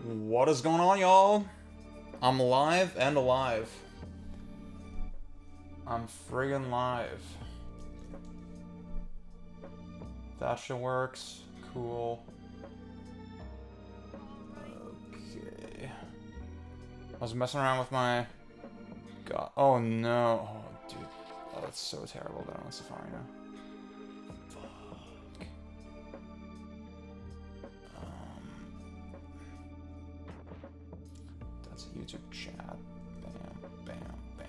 What is going on, y'all? I'm live and alive. I'm friggin' live. That shit works. Cool. Okay. I was messing around with my... God. Oh no. Oh, dude. Oh, that's so terrible that I'm on Safari now. Fuck. That's a YouTube chat. Bam, bam, bam.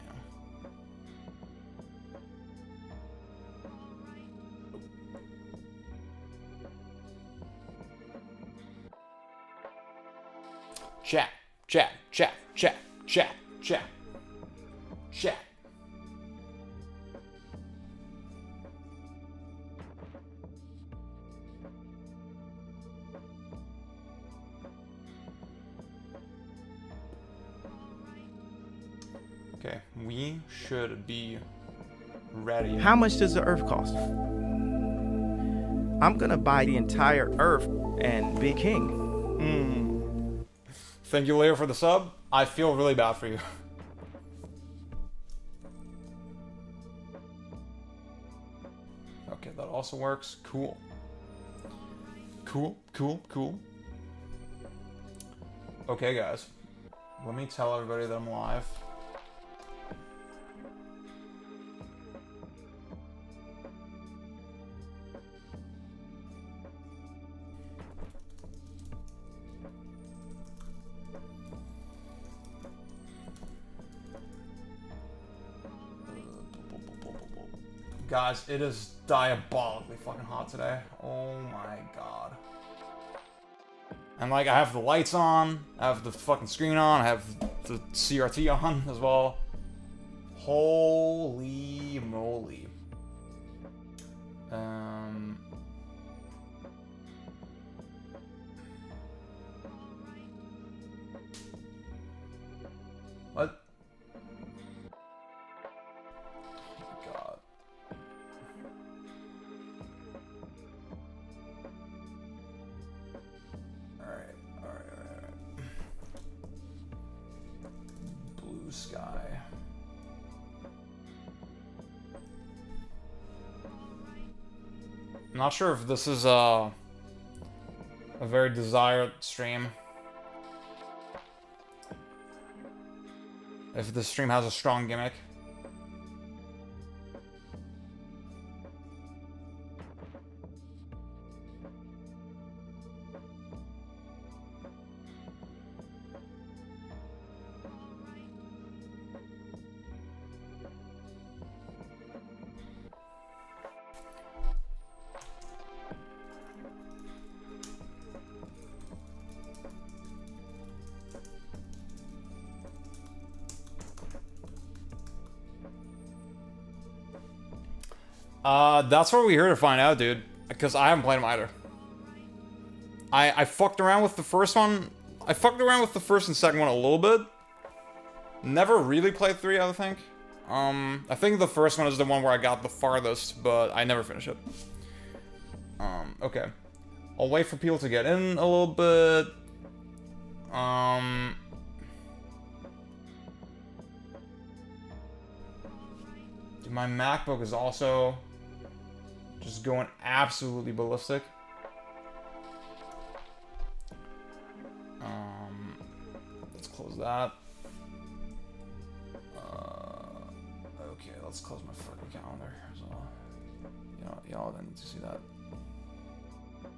Chat, chat, chat, chat, chat, chat, chat. Okay, we should be ready. How much does the Earth cost? I'm gonna buy the entire Earth and be king. Thank you, Leo, for the sub. I feel really bad for you. Okay, that also works. Cool. Cool, cool, cool. Okay, guys. Let me tell everybody that I'm live. Guys, it is diabolically fucking hot today. Oh my god. And like, I have the lights on, I have the fucking screen on, I have the CRT on as well. Holy moly. What? God. Alright. Blue sky. I'm not sure if this is a very desired stream. If the stream has a strong gimmick. That's what we're here to find out, dude. Because I haven't played them either. I fucked around with the first one. I fucked around with the first and second one a little bit. Never really played 3, I think. I think the first one is the one where I got the farthest, but I never finished it. Okay. I'll wait for people to get in a little bit. Dude, my MacBook is also just going absolutely ballistic. Let's close that. Okay, let's close my fucking calendar as well. Y'all don't need to see that.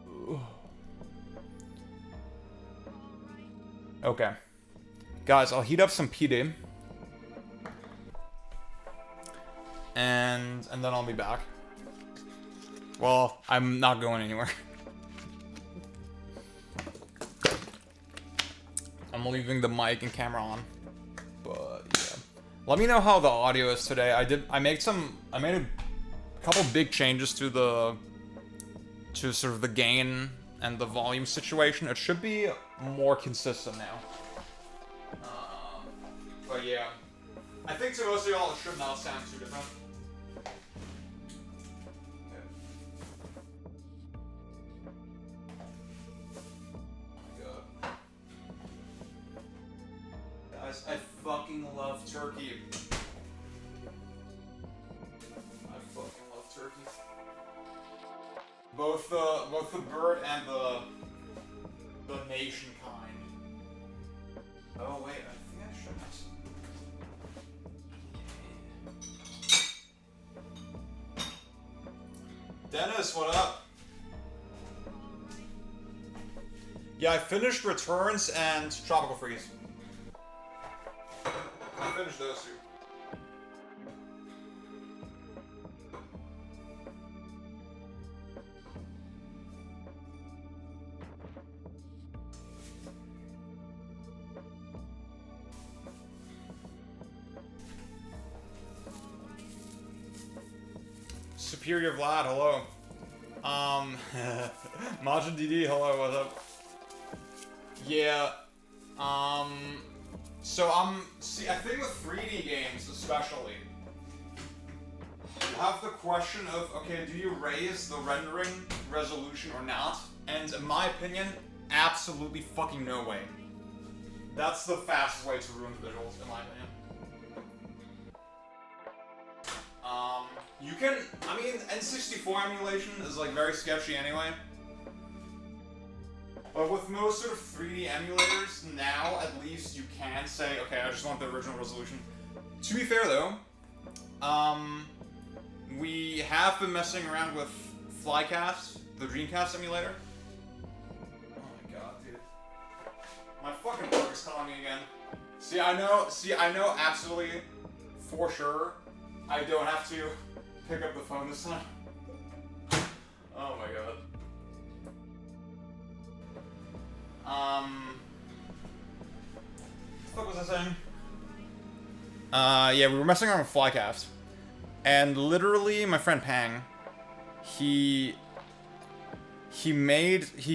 Ooh. Okay. Guys, I'll heat up some PD. And then I'll be back. Well, I'm not going anywhere. I'm leaving the mic and camera on. But yeah. Let me know how the audio is today. I made a couple big changes to sort of the gain and the volume situation. It should be more consistent now. But yeah. I think to most of y'all it should not sound too different. guys. I fucking love turkey. I fucking love turkey. Both the bird and the nation kind. Oh wait, I think I shouldn't. Dennis, what up? Yeah, I finished Returns and Tropical Freeze. I finished those two. Superior Vlad, hello. Majin DD, hello, what's up? Yeah, so see, I think with 3D games especially, you have the question of, okay, do you raise the rendering resolution or not? And in my opinion, absolutely fucking no way. That's the fastest way to ruin the visuals, in my opinion. You can, I mean, N64 emulation is like very sketchy anyway. But with most sort of 3D emulators, now at least you can say, okay, I just want the original resolution. To be fair though, we have been messing around with Flycast, the Dreamcast emulator. Oh my god, dude. My fucking work is calling me again. See, I know absolutely, for sure, I don't have to pick up the phone this time. Oh my god. What the fuck was I saying? Yeah, we were messing around with Flycast. And literally, my friend Pang, he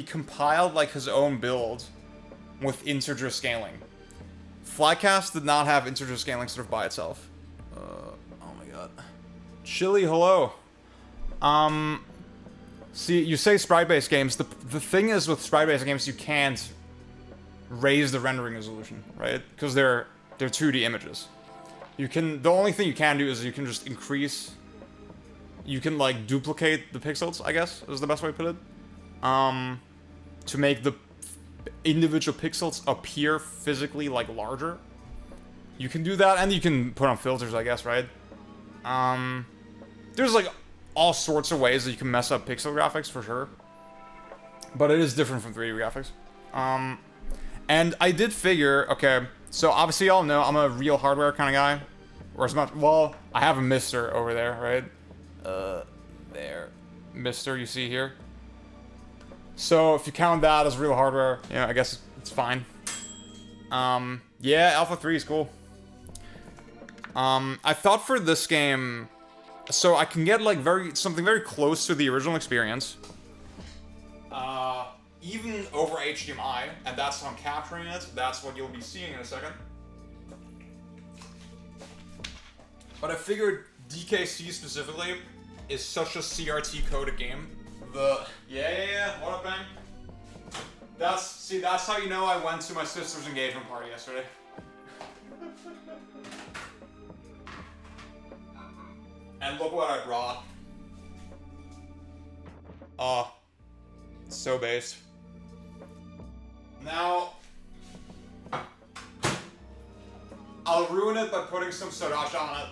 compiled like his own build with integer scaling. Flycast did not have integer scaling sort of by itself. Oh my god. Chili, hello. See, you say sprite-based games. The thing is with sprite-based games, you can't raise the rendering resolution, right? Because they're 2D images. You can, the only thing you can do is you can just increase. You can like duplicate the pixels, I guess, is the best way to put it. To make the individual pixels appear physically like larger. You can do that, and you can put on filters, I guess, right? There's like all sorts of ways that you can mess up pixel graphics for sure. But it is different from 3D graphics. And I did figure, okay, so obviously y'all know I'm a real hardware kind of guy. Or as much, well, I have a Mister over there, right? There. Mister, you see here. So if you count that as real hardware, yeah, I guess it's fine. Yeah, Alpha 3 is cool. I thought for this game, so I can get like something very close to the original experience. Even over HDMI, and that's how I'm capturing it. That's what you'll be seeing in a second. But I figured DKC specifically is such a CRT coded game. Yeah. What up, Bang? That's how you know I went to my sister's engagement party yesterday. And look what I brought. So based. Now, I'll ruin it by putting some sriracha on it.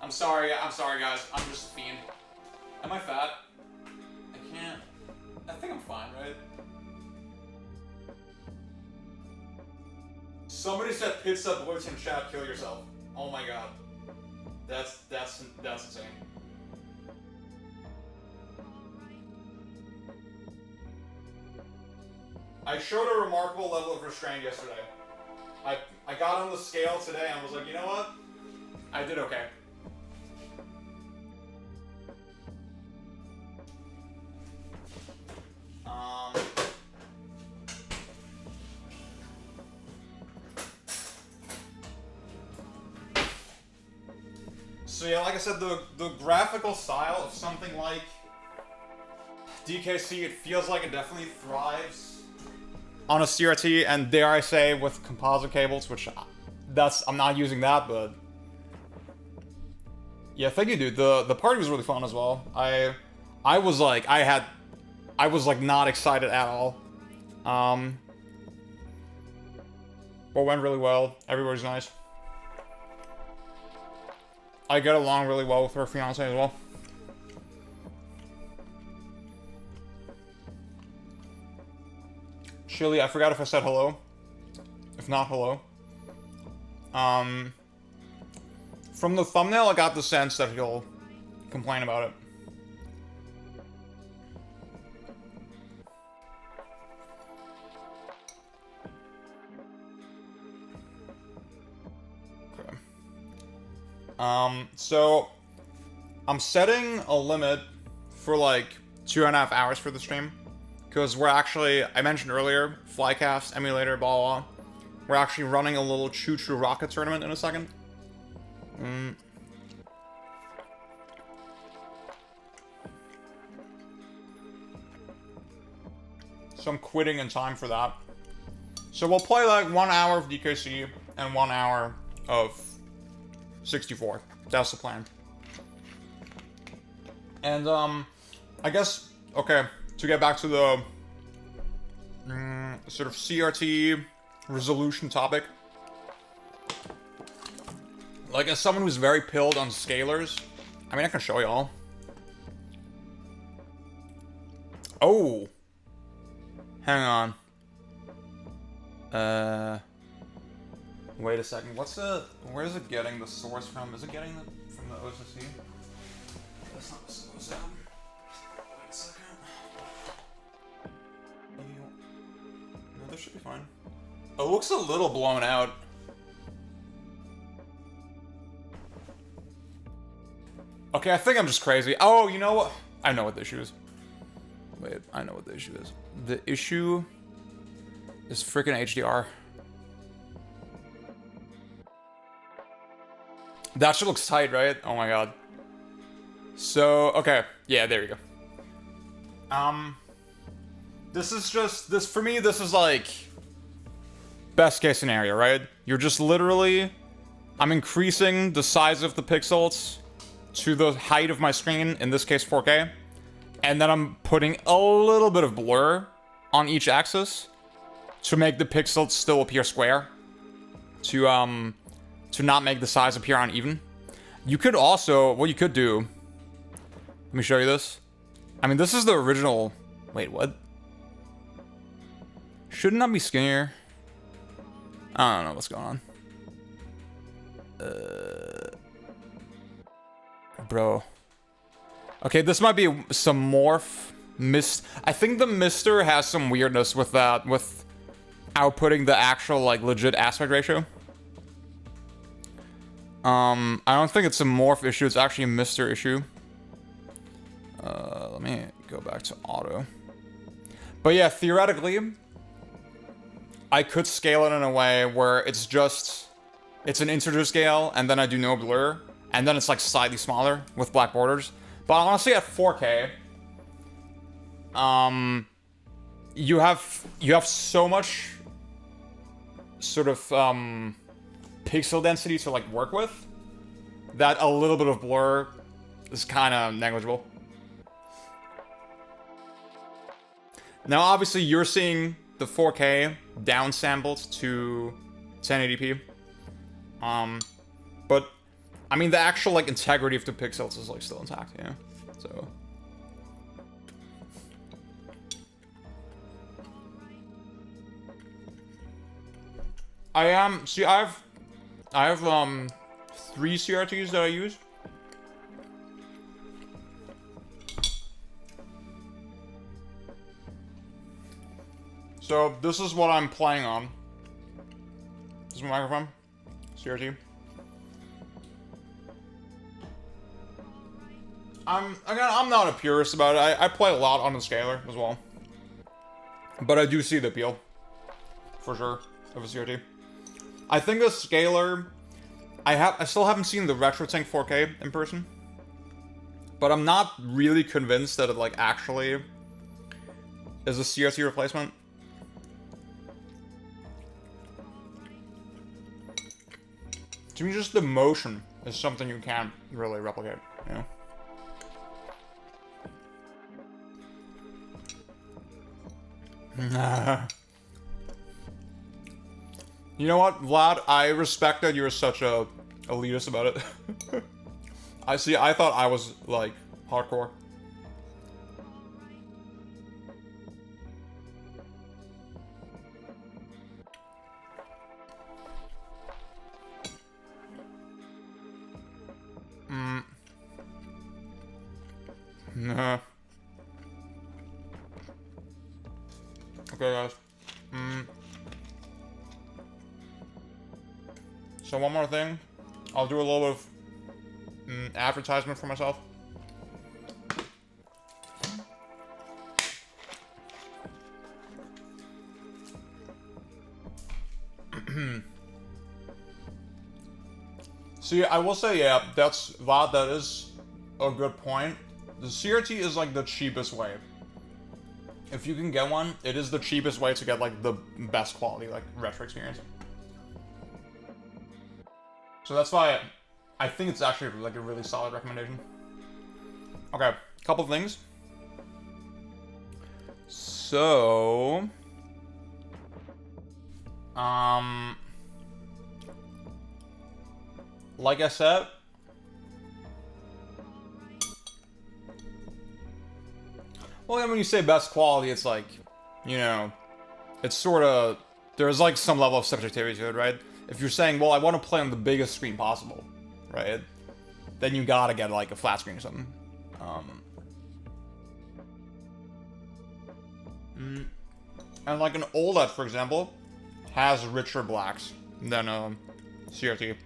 I'm sorry guys, I'm just a fiend. Am I fat? I can't. I think I'm fine, right? Somebody said pizza bullets in chat, kill yourself. Oh my god. That's insane. I showed a remarkable level of restraint yesterday. I got on the scale today and was like, you know what? I did okay. So yeah, like I said, the graphical style of something like DKC, it feels like it definitely thrives on a CRT, and dare I say, with composite cables, which I'm not using that, but yeah, thank you, dude. The party was really fun as well. I was like, not excited at all. But went really well. Everybody's nice. I get along really well with her fiance as well. Chili, I forgot if I said hello. If not, hello. From the thumbnail, I got the sense that he'll complain about it. Okay. So I'm setting a limit for like 2.5 hours for the stream. Because we're actually, I mentioned earlier, Flycast, emulator, blah, blah. We're actually running a little choo-choo rocket tournament in a second. So I'm quitting in time for that. So we'll play like 1 hour of DKC and 1 hour of 64. That's the plan. And, I guess, okay, to get back to the sort of CRT resolution topic. Like, as someone who's very pilled on scalars, I mean, I can show y'all. Oh! Hang on. Wait a second. Where is it getting the source from? Is it getting from the OCC? That's not the source album. Wait a second. No, this should be fine. It looks a little blown out. Okay, I think I'm just crazy. Oh, you know what? I know what the issue is. Wait, I know what the issue is. The issue is freaking HDR. That shit looks tight, right? Oh my god. So, okay. Yeah, there you go. This is just, for me, this is like best case scenario, right? You're just literally, I'm increasing the size of the pixels to the height of my screen, in this case 4K, and then I'm putting a little bit of blur on each axis to make the pixels still appear square, to not make the size appear uneven. You could also, what you could do, let me show you this. I mean, this is the original, wait, what? Shouldn't that be skinnier? I don't know what's going on. Bro. Okay, this might be some morph mist. I think the mister has some weirdness with that, with outputting the actual, like, legit aspect ratio. I don't think it's a morph issue, it's actually a mister issue. Let me go back to auto. But yeah, theoretically, I could scale it in a way where it's an integer scale, and then I do no blur, and then it's like slightly smaller with black borders. But honestly, at 4K, you have so much sort of pixel density to like work with that a little bit of blur is kind of negligible. Now, obviously, you're seeing the 4K downsampled to 1080p. But I mean, the actual like integrity of the pixels is like still intact, yeah. So I have 3 CRTs that I use. So this is what I'm playing on. This is my microphone, CRT. I'm not a purist about it. I play a lot on the scaler as well, but I do see the appeal, for sure, of a CRT. I think the scaler, I still haven't seen the RetroTink 4K in person, but I'm not really convinced that it like actually is a CRT replacement. To me, just the motion is something you can't really replicate, you know? You know what, Vlad? I respect that you're such a elitist about it. I thought I was, like, hardcore. Nah. Okay, guys. So one more thing. I'll do a little bit of advertisement for myself. See, I will say, yeah, that is a good point. The CRT is like the cheapest way. If you can get one, it is the cheapest way to get like the best quality, like retro experience. So that's why I think it's actually like a really solid recommendation. Okay, couple of things. So, like I said, well, when you say best quality, it's like, you know, it's sort of, there's like some level of subjectivity to it, right? If you're saying, well, I want to play on the biggest screen possible, right? Then you gotta get like a flat screen or something. And like an OLED, for example, has richer blacks than a CRT.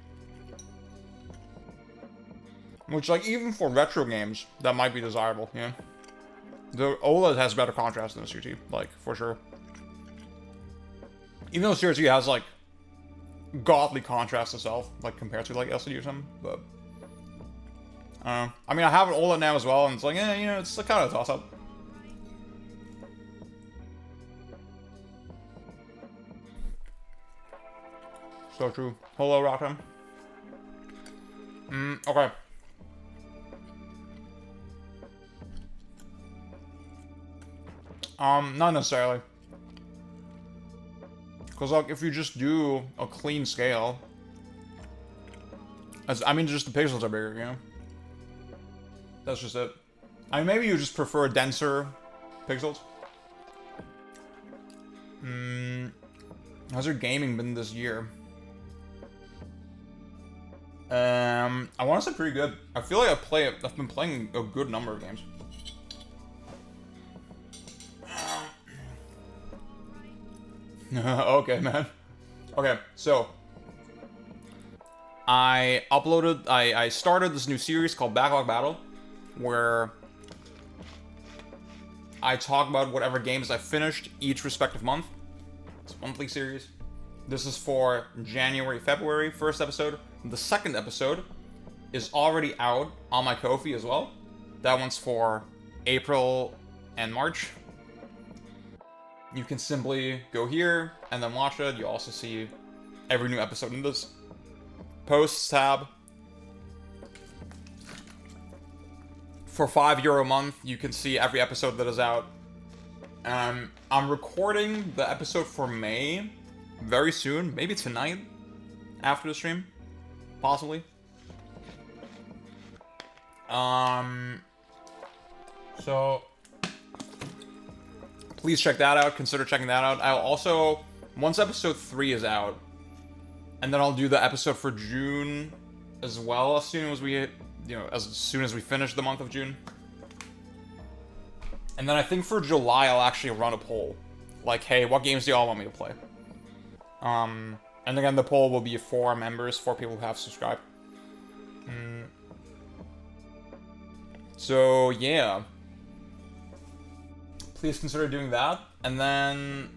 Which, like, even for retro games, that might be desirable, yeah? The OLED has better contrast than a CRT, like, for sure. Even though CRT has, like, godly contrast itself, like, compared to, like, LCD or something, but... I mean, I have an OLED now as well, and it's like, you know, it's kind of a toss-up. So true. Hello, Rockham. Okay. Not necessarily. Because, like, if you just do a clean scale... I mean, just the pixels are bigger, you know? That's just it. I mean, maybe you just prefer denser pixels. How's your gaming been this year? I want to say pretty good. I feel like I've been playing a good number of games. Okay, man. Okay, so I started this new series called Backlog Battle, where I talk about whatever games I finished each respective month. It's a monthly series. This is for January, February, first episode. The second episode is already out on my Ko-fi as well. That one's for April and March. You can simply go here and then watch it. You also see every new episode in this posts tab. For €5 a month, you can see every episode that is out. I'm recording the episode for May very soon, maybe tonight, after the stream, possibly. So please check that out. Consider checking that out. I'll also, once episode 3 is out, and then I'll do the episode for June as well, as soon as we, as soon as we finish the month of June. And then I think for July, I'll actually run a poll. Like, hey, what games do y'all want me to play? And again, the poll will be for members, for people who have subscribed. So, yeah. Please consider doing that. And then,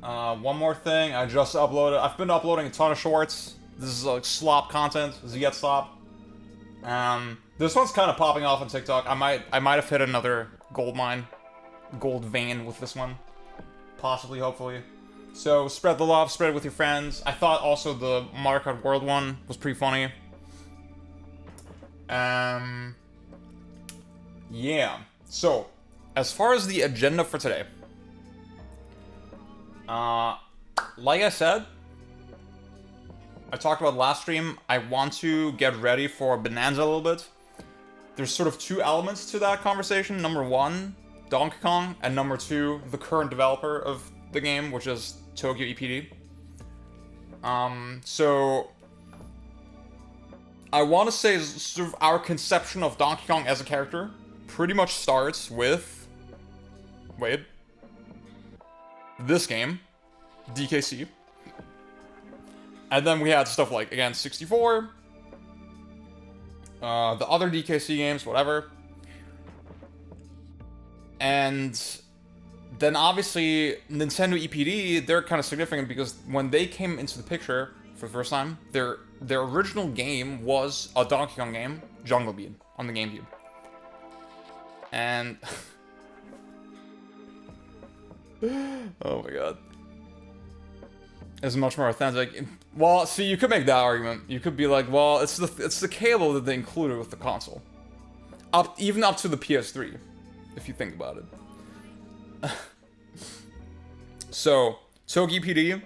one more thing, I've been uploading a ton of shorts. This is like slop content, Zget slop. This one's kind of popping off on TikTok. I might have hit another gold vein with this one. Possibly, hopefully. So spread the love, spread it with your friends. I thought also the Mario Kart World one was pretty funny. Yeah. So, as far as the agenda for today, like I said, I talked about last stream, I want to get ready for Bananza a little bit. There's sort of two elements to that conversation. Number one, Donkey Kong, and number two, the current developer of the game, which is Tokyo EPD. So I want to say sort of our conception of Donkey Kong as a character pretty much starts with, this game, DKC. And then we had stuff like, again, 64, the other DKC games, whatever. And then obviously Nintendo EPD, they're kind of significant because when they came into the picture for the first time, their original game was a Donkey Kong game, Jungle Beat, on the GameCube. And oh my god. It's much more authentic. Well, see, you could make that argument. You could be like, well, it's the cable that they included with the console. Even up to the PS3, if you think about it. So, Tokyo PD,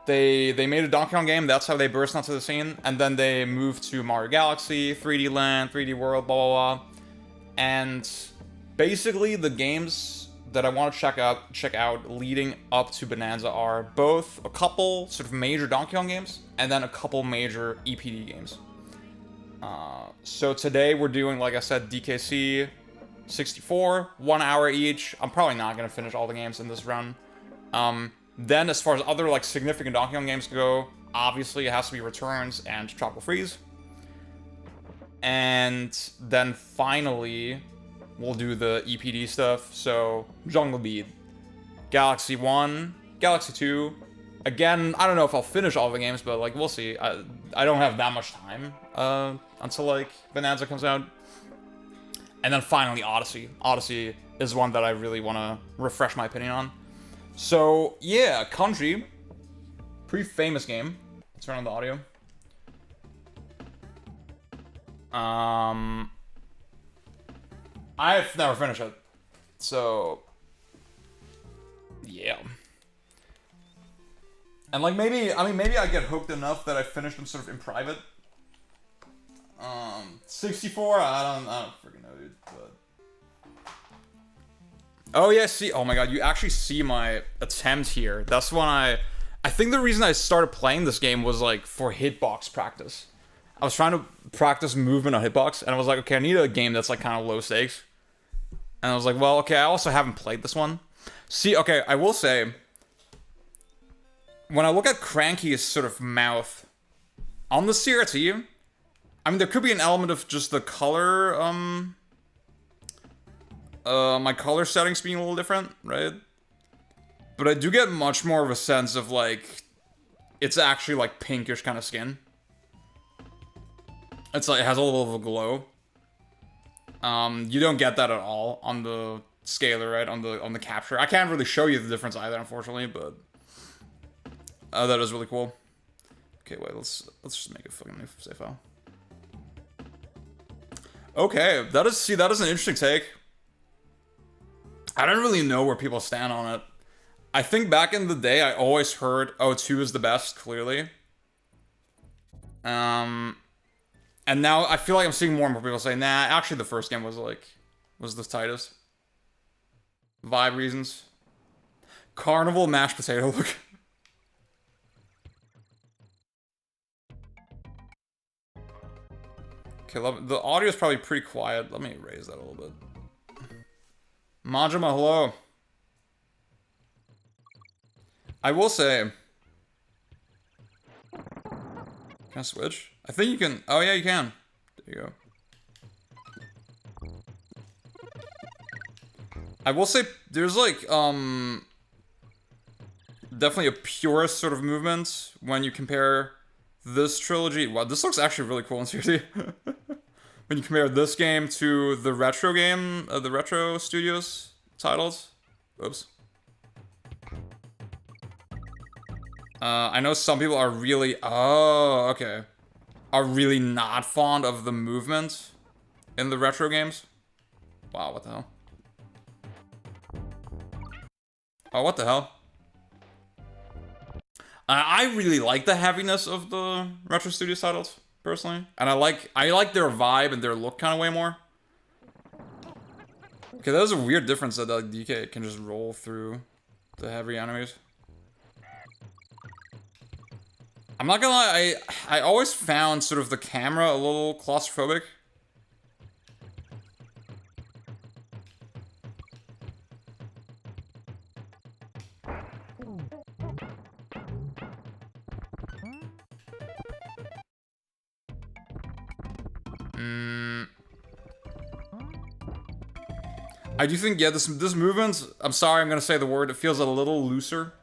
they made a Donkey Kong game, that's how they burst onto the scene, and then they moved to Mario Galaxy, 3D Land, 3D World, blah blah blah. And basically the games that I want to check out leading up to Bananza are both a couple sort of major Donkey Kong games and then a couple major EPD games. So today we're doing, like I said, DKC 64, 1 hour each. I'm probably not going to finish all the games in this run. Then as far as other like significant Donkey Kong games go, obviously it has to be Returns and Tropical Freeze. And then finally, we'll do the EPD stuff. So, Jungle Beat, Galaxy 1, Galaxy 2. Again, I don't know if I'll finish all the games, but like, we'll see. I don't have that much time until like Bananza comes out. And then finally, Odyssey. Odyssey is one that I really want to refresh my opinion on. So, yeah, Country. Pretty famous game. Let's turn on the audio. I've never finished it. So, yeah. And like maybe I get hooked enough that I finish them sort of in private. 64, I don't freaking know, dude. But oh yeah, see, oh my god, you actually see my attempt here. That's when I think the reason I started playing this game was like for hitbox practice. I was trying to practice movement on hitbox, and I was like, okay, I need a game that's like kind of low stakes. And I was like, well, okay, I also haven't played this one. See, okay, I will say, when I look at Cranky's sort of mouth on the CRT, I mean, there could be an element of just the color, my color settings being a little different, right? But I do get much more of a sense of, like, it's actually, like, pinkish kind of skin. It's like, it has a little of a glow. You don't get that at all on the scaler, right? On the capture. I can't really show you the difference either, unfortunately, but that is really cool. Okay, wait, let's just make a fucking new save file. Okay, that is an interesting take. I don't really know where people stand on it. I think back in the day, I always heard, oh, 2 is the best, clearly. And now I feel like I'm seeing more and more people say, nah, actually the first game was the tightest. Vibe reasons. Carnival mashed potato look. Okay, the audio is probably pretty quiet. Let me raise that a little bit. Majima, hello. I will say... Can I switch? I think you can... Oh, yeah, you can. There you go. I will say, there's, like, definitely a purist sort of movement when you compare this trilogy. Wow, this looks actually really cool in CRT. When you compare this game to the retro game, the Retro Studios titles. Oops. I know some people are really... Oh, okay. Are really not fond of the movement in the retro games. Wow, what the hell? Oh, what the hell? I really like the heaviness of the Retro Studios titles, personally. And I like their vibe and their look kind of way more. Okay, that is a weird difference that DK can just roll through the heavy enemies. I'm not gonna lie, I always found sort of the camera a little claustrophobic. I do think, yeah, this movement, I'm sorry, I'm gonna say the word, it feels a little looser.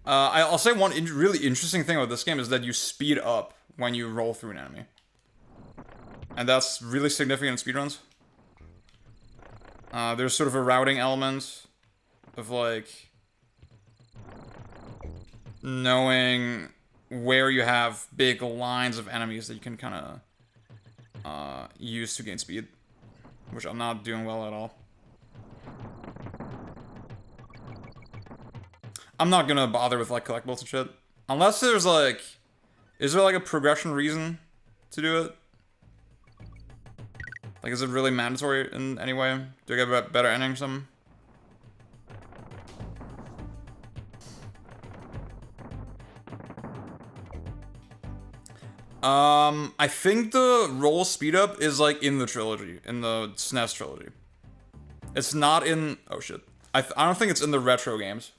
I'll say one really interesting thing about this game is that you speed up when you roll through an enemy. And that's really significant in speedruns. There's sort of a routing element of, like, knowing where you have big lines of enemies that you can kind of use to gain speed. Which I'm not doing well at all. I'm not gonna bother with, like, collectibles and shit. Unless there's, like... Is there, like, a progression reason to do it? Like, is it really mandatory in any way? Do I get a better ending or something? I think the roll speed up is, like, in the trilogy. In the SNES trilogy. It's not in... Oh, shit. I don't think it's in the retro games.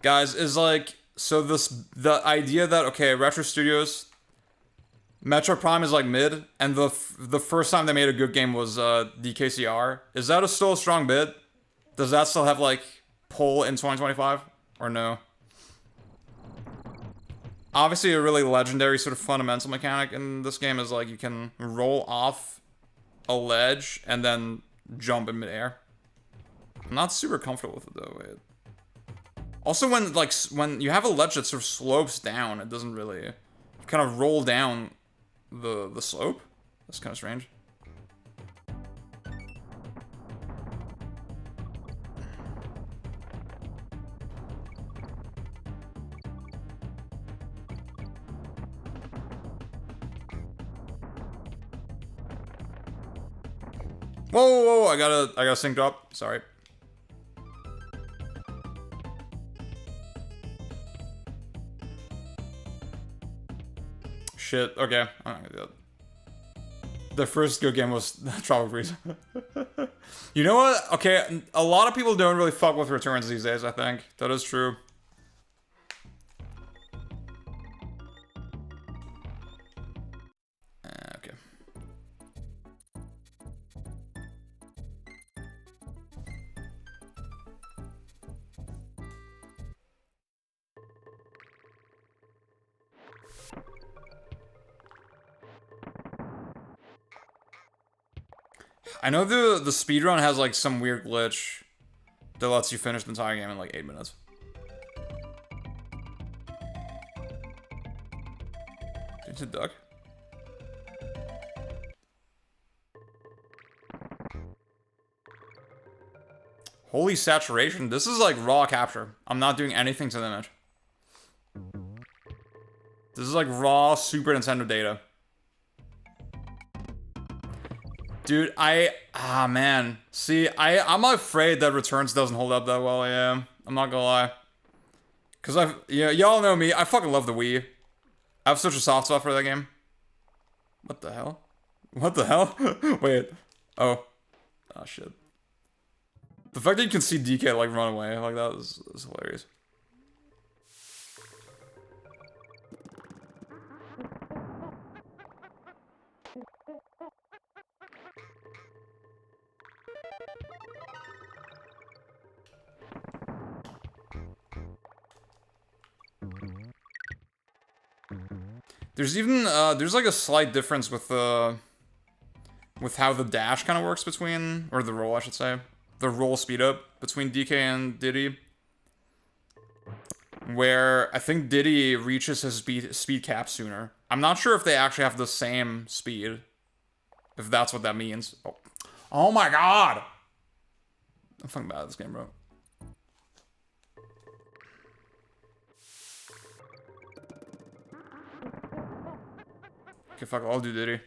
Guys, is like, so the idea that, okay, Retro Studios, Metro Prime is like mid, and the first time they made a good game was DKCR. Is that still a strong bid? Does that still have, like, pull in 2025? Or no? Obviously, a really legendary sort of fundamental mechanic in this game is, like, you can roll off a ledge and then jump in midair. I'm not super comfortable with it, though. Wait. Also, when you have a ledge that sort of slopes down, it doesn't really kind of roll down the slope. That's kind of strange. Whoa, I gotta sync up. Sorry. Shit, okay. I'm not gonna do that. The first good game was Tropical Freeze. You know what? Okay, a lot of people don't really fuck with returns these days, I think. That is true. Okay. I know the speedrun has, like, some weird glitch that lets you finish the entire game in, like, 8 minutes. It's a duck. Holy saturation. This is, like, raw capture. I'm not doing anything to the image. This is, like, raw Super Nintendo data. Dude, man. See, I'm afraid that Returns doesn't hold up that well, yeah. I'm not gonna lie. Cause y'all know me, I fucking love the Wii. I have such a soft spot for that game. What the hell? What the hell? Wait. Oh. Oh, shit. The fact that you can see DK, like, run away like that is hilarious. There's even, there's like a slight difference with how the dash kind of works between, or the roll, I should say. The roll speed up between DK and Diddy. Where I think Diddy reaches his speed cap sooner. I'm not sure if they actually have the same speed. If that's what that means. Oh my god! I'm fucking bad at this game, bro. Okay, fuck, I'll do Diddy.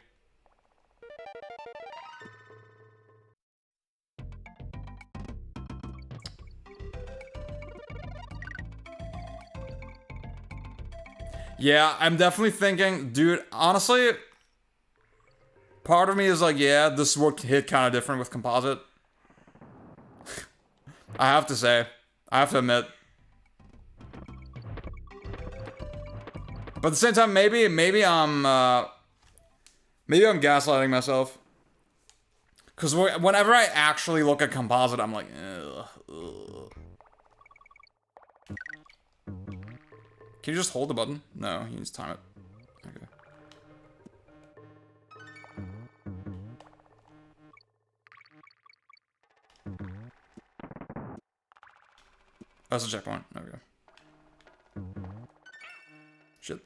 Yeah, I'm definitely thinking, dude, honestly, part of me is like, yeah, this would hit kind of different with composite. I have to say. I have to admit. But at the same time, maybe I'm gaslighting myself. Because whenever I actually look at composite, I'm like, ugh. Can you just hold the button? No, you need to time it. Okay. That's a checkpoint. There we go. Shit.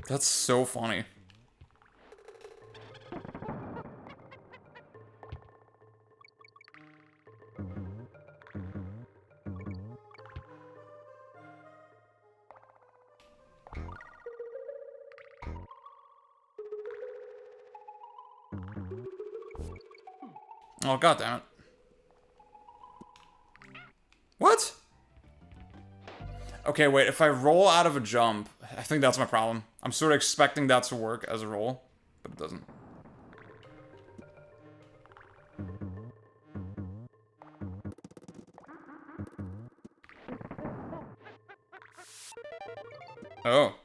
That's so funny. Oh, goddammit. What? Okay, wait, if I roll out of a jump, I think that's my problem. I'm sort of expecting that to work as a roll, but it doesn't. Oh.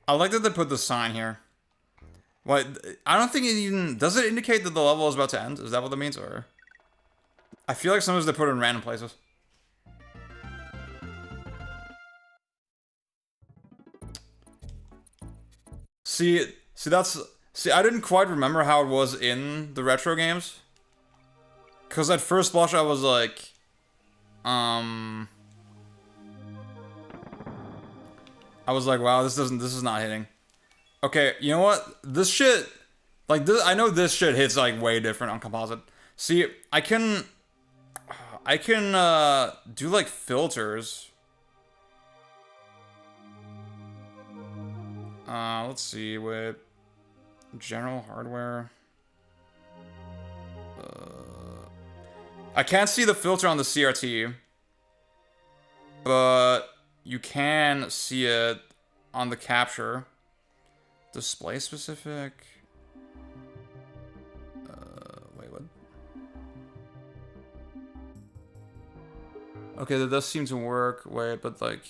I like that they put the sign here. What? I don't think it even... Does it indicate that the level is about to end? Is that what that means? Or... I feel like sometimes they put it in random places. See, that's... See, I didn't quite remember how it was in the retro games. Because at first blush, I was like... I was like, wow, this is not hitting. Okay, you know what? This shit, like, this, I know this shit hits, like, way different on composite. See, I can do, like, filters. Let's see, wait. General hardware. I can't see the filter on the CRT. But you can see it on the capture. Display specific. Wait, what? Okay, that does seem to work. Wait, but like,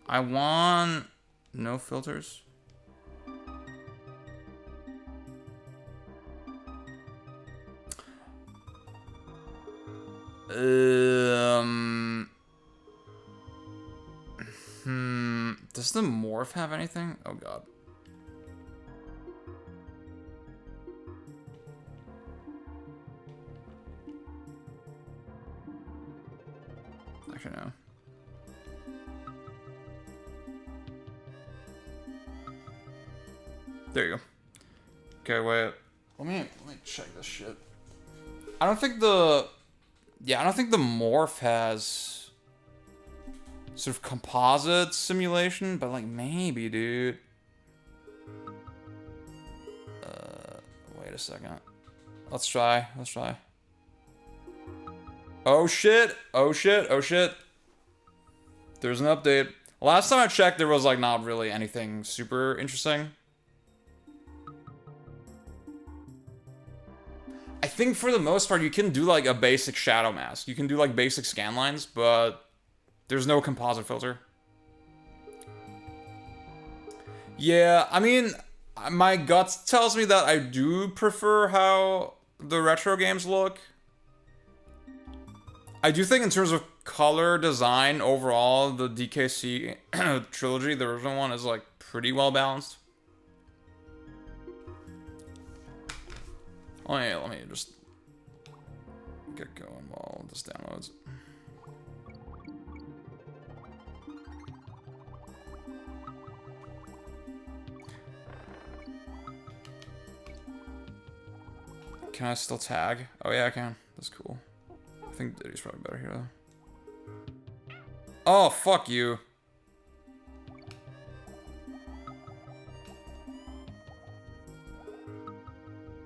I want no filters. Does the morph have anything? Oh god. Actually, no. There you go. Okay, wait. Let me check this shit. I don't think the morph has sort of composite simulation, but like maybe, dude. Wait a second. Let's try. Oh shit. There's an update. Last time I checked, there was like not really anything super interesting. I think for the most part, you can do like a basic shadow mask. You can do like basic scan lines, but there's no composite filter. Yeah, I mean, my gut tells me that I do prefer how the retro games look. I do think in terms of color design overall, the DKC trilogy, the original one, is like pretty well balanced. Oh yeah, let me just get going while this downloads. Can I still tag? Oh yeah, I can. That's cool. I think Diddy's probably better here though. Oh, fuck you.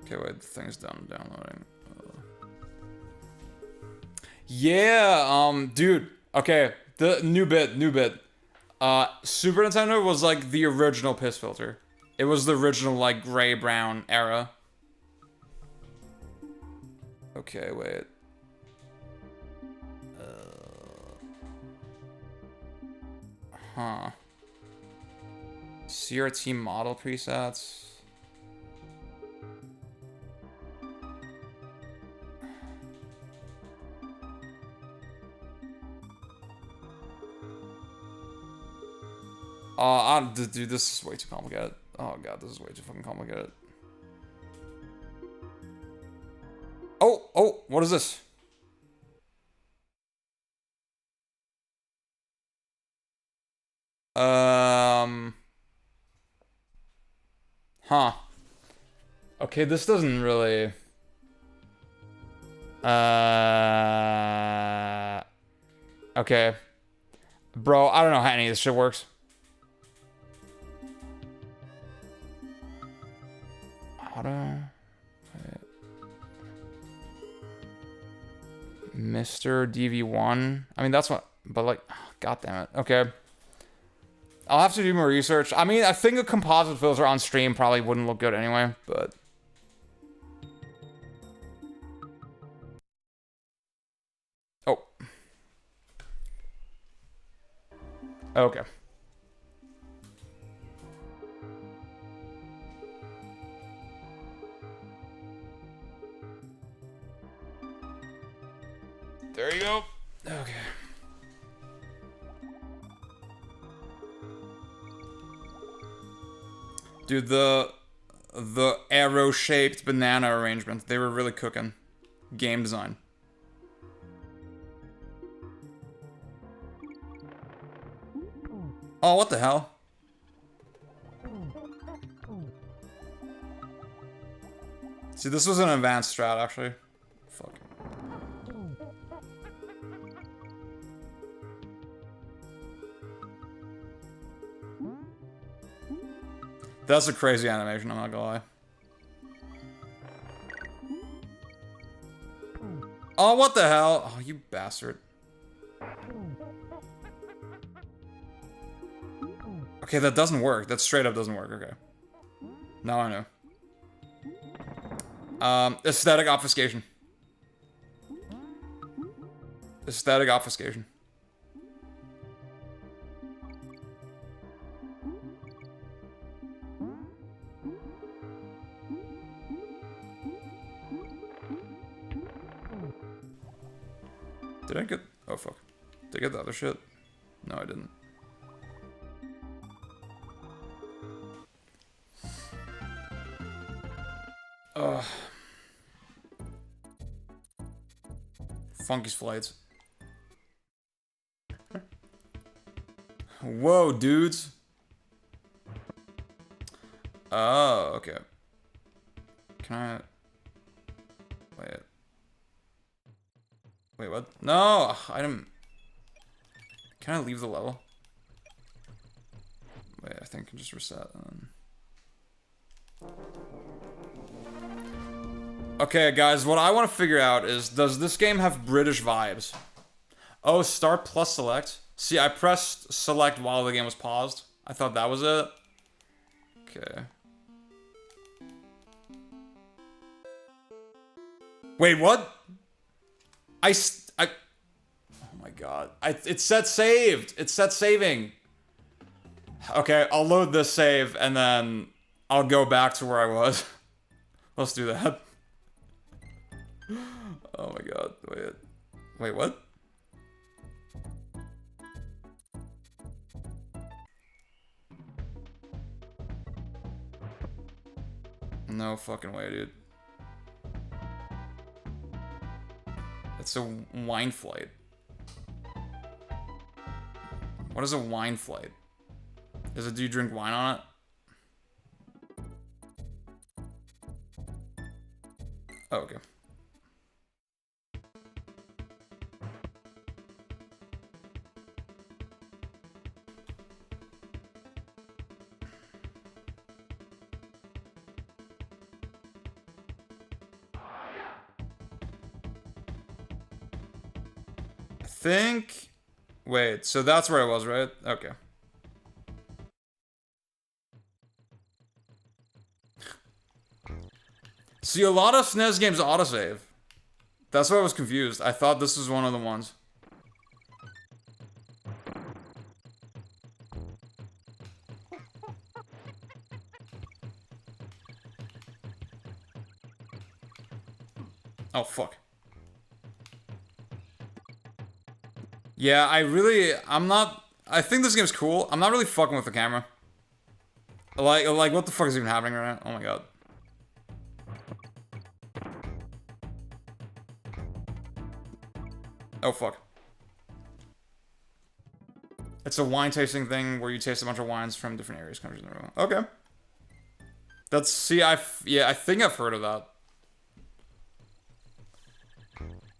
Okay, wait, the thing's done downloading. Yeah, dude. Okay, the new bit. Super Nintendo was like the original piss filter. It was the original like gray-brown era. Okay, wait. Huh. CRT model presets. Dude, this is way too complicated. Oh god, this is way too fucking complicated. Oh, what is this? Huh. Okay, this doesn't really... Okay. Bro, I don't know how any of this shit works. Auto... Mr. DV1. I mean, that's what... But like... God damn it. Okay. I'll have to do more research. I mean, I think a composite filter on stream probably wouldn't look good anyway, but... Oh. Okay. There you go. Okay. Dude, the arrow-shaped banana arrangement, they were really cooking. Game design. Oh, what the hell? See, this was an advanced strat, actually. Fuck. That's a crazy animation, I'm not gonna lie. Oh, what the hell? Oh, you bastard. Okay, that doesn't work. That straight up doesn't work, okay. Now I know. Aesthetic obfuscation. Aesthetic obfuscation. Did I get... Oh, fuck. Did I get the other shit? No, I didn't. Ugh. Funky's flights. Whoa, dudes. Oh, okay. Can I... Wait. Wait, what? No! Item... Can I leave the level? Wait, I think I can just reset and then... Okay, guys, what I want to figure out is, does this game have British vibes? Oh, start plus select? See, I pressed select while the game was paused. I thought that was it. Okay. Wait, what? Oh my god. It said saved. It said saving. Okay, I'll load this save and then I'll go back to where I was. Let's do that. Oh my god. Wait, what? No fucking way, dude. It's a wine flight. What is a wine flight? Do you drink wine on it? Oh, okay. Think... Wait, so that's where I was, right? Okay. See, a lot of SNES games autosave. That's why I was confused. I thought this was one of the ones. Oh, fuck. Yeah, I think this game's cool. I'm not really fucking with the camera. Like, what the fuck is even happening right now? Oh my god. Oh, fuck. It's a wine tasting thing where you taste a bunch of wines from different areas, countries in a row. Okay. Yeah, I think I've heard of that.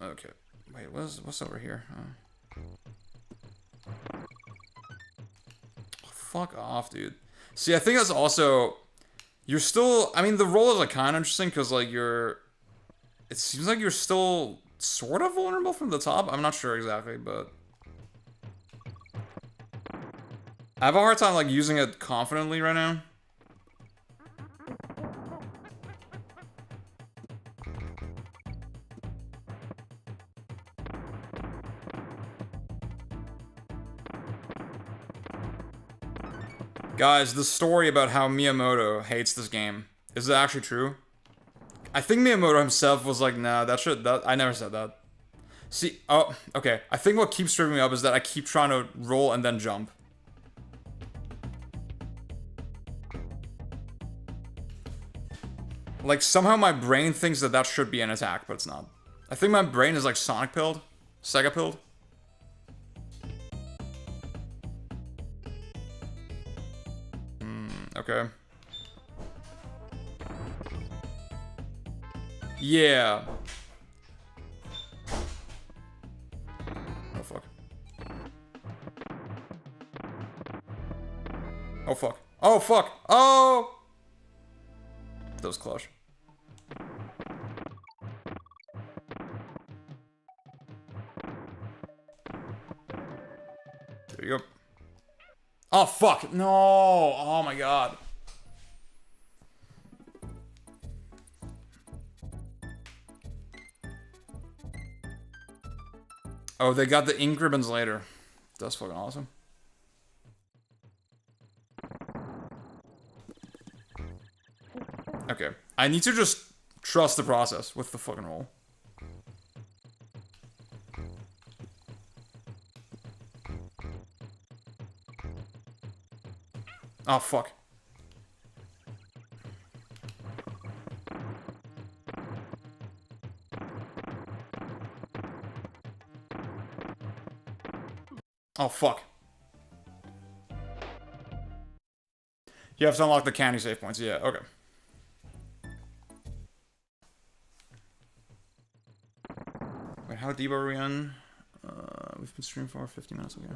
Okay. Wait, what's over here? Fuck off, dude. See, I think that's also... You're still... I mean, the role is, like, kind of interesting, because, like, you're... It seems like you're still sort of vulnerable from the top. I'm not sure exactly, but... I have a hard time, like, using it confidently right now. Guys, the story about how Miyamoto hates this game, is it actually true? I think Miyamoto himself was like, nah, I never said that. See, oh, okay. I think what keeps tripping me up is that I keep trying to roll and then jump. Like, somehow my brain thinks that should be an attack, but it's not. I think my brain is like Sonic pilled, Sega pilled. Okay. Yeah. Oh, fuck. Oh, fuck. Oh, fuck. Oh! That was close. There you go. Oh, fuck. No. Oh, my God. Oh, they got the ink ribbons later. That's fucking awesome. Okay. I need to just trust the process with the fucking roll. Oh, fuck. Oh, fuck. You have to unlock the candy save points. Yeah, okay. Wait, how deep are we in? We've been streaming for 50 minutes, okay.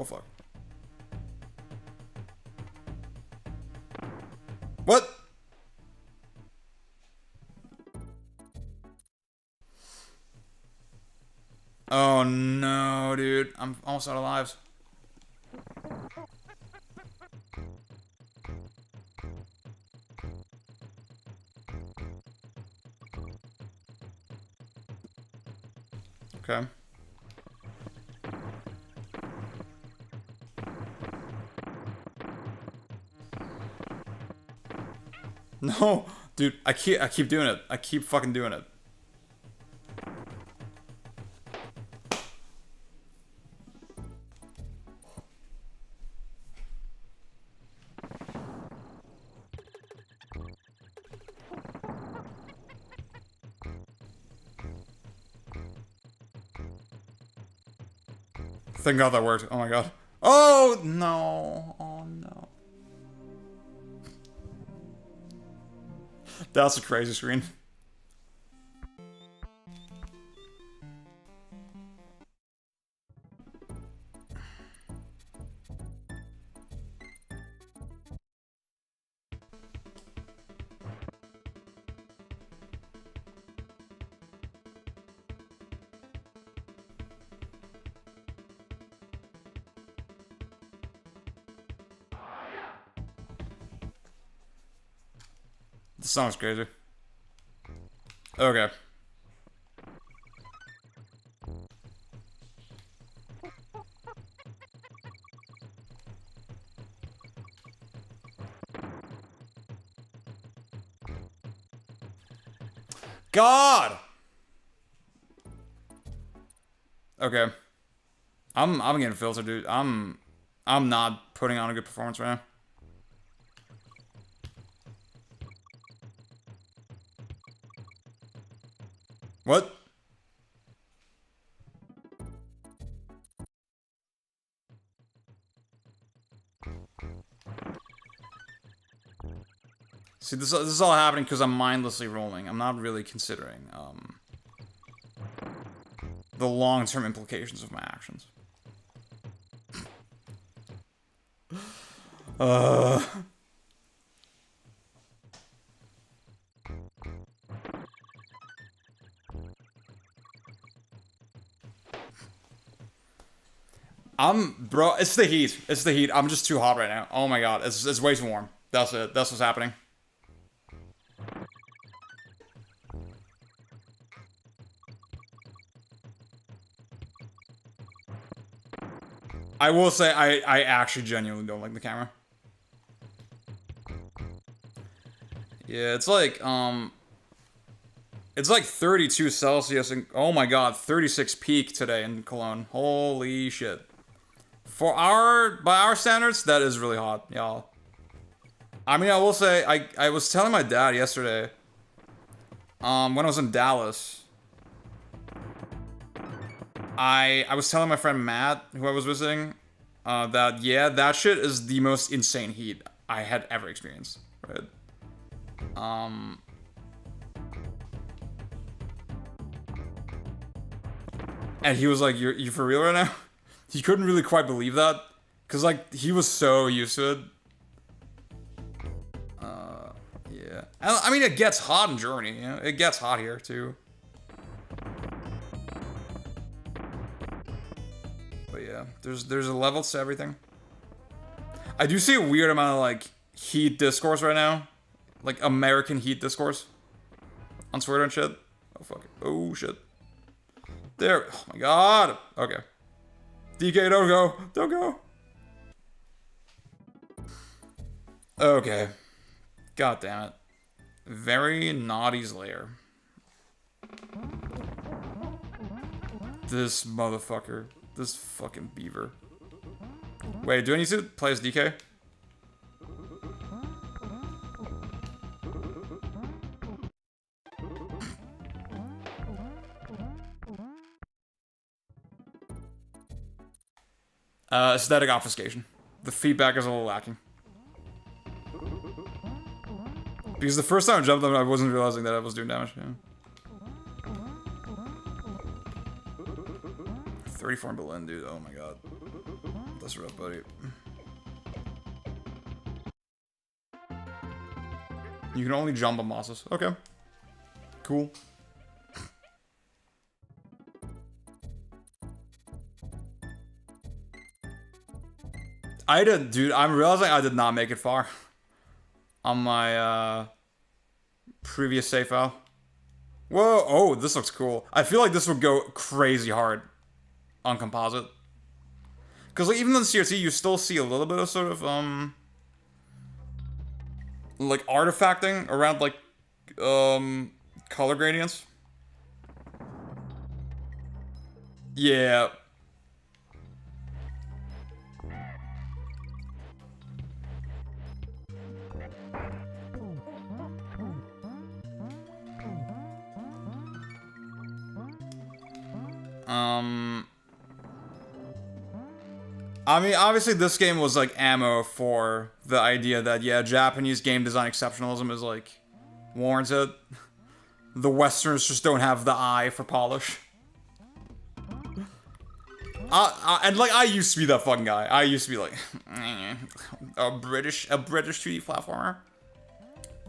Oh, fuck. What? Oh, no, dude. I'm almost out of lives. Okay. No, dude, I keep doing it. I keep fucking doing it. Thank God that worked. Oh my God. Oh no. Oh no. That's a crazy screen. This song's crazy. Okay. God. Okay. I'm getting filtered, dude. I'm not putting on a good performance right now. What? See, this is all happening because I'm mindlessly rolling. I'm not really considering the long-term implications of my actions. Bro, it's the heat. It's the heat. I'm just too hot right now. Oh my God, it's way too warm. That's it. That's what's happening. I will say I actually genuinely don't like the camera. Yeah, it's like 32 Celsius and oh my God, 36 peak today in Cologne. Holy shit. By our standards, that is really hot, y'all. I mean, I will say I was telling my dad yesterday when I was in Dallas. I was telling my friend Matt, who I was visiting, that yeah, that shit is the most insane heat I had ever experienced, right? And he was like, "You for real right now?" He couldn't really quite believe that, cause like he was so used to it. Yeah. I mean, it gets hot in Germany. You know? It gets hot here too. But yeah, there's a level to everything. I do see a weird amount of like heat discourse right now, like American heat discourse on Twitter and shit. Oh fuck it. Oh shit. There. Oh my God. Okay. DK, don't go. Don't go. Okay. God damn it. Very naughty's lair. This motherfucker. This fucking beaver. Wait, do I need to play as DK? Aesthetic obfuscation. The feedback is a little lacking. Because the first time I jumped on it, I wasn't realizing that I was doing damage. Yeah. 34 in Berlin, dude. Oh my God. What this rope, buddy. You can only jump on bosses. Okay. Cool. Dude, I'm realizing I did not make it far on my previous save file. Whoa, oh, this looks cool. I feel like this would go crazy hard on composite. Because like, even in the CRT, you still see a little bit of sort of, like artifacting around like, color gradients. Yeah. I mean, obviously this game was like ammo for the idea that, yeah, Japanese game design exceptionalism is like, warrants it. The Westerners just don't have the eye for polish. And like, I used to be that fucking guy. I used to be like, a British 2D platformer.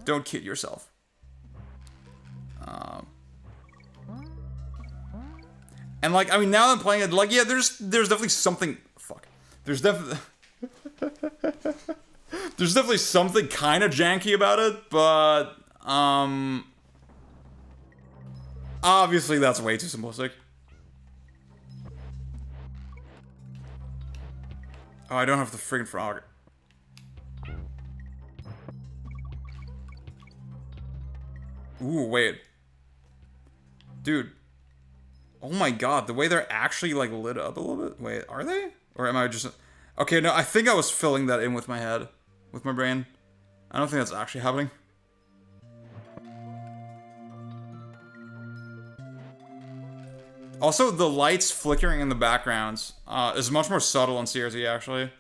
Don't kid yourself. And like, I mean, now that I'm playing it, like, yeah, there's definitely something. Fuck. There's definitely something kind of janky about it, but obviously that's way too simplistic. Oh, I don't have the friggin' frog. Ooh, wait. Dude. Oh my god, the way they're actually, like, lit up a little bit. Wait, are they? Or am I just... Okay, no, I think I was filling that in with my head. With my brain. I don't think that's actually happening. Also, the lights flickering in the backgrounds is much more subtle in CRT, actually.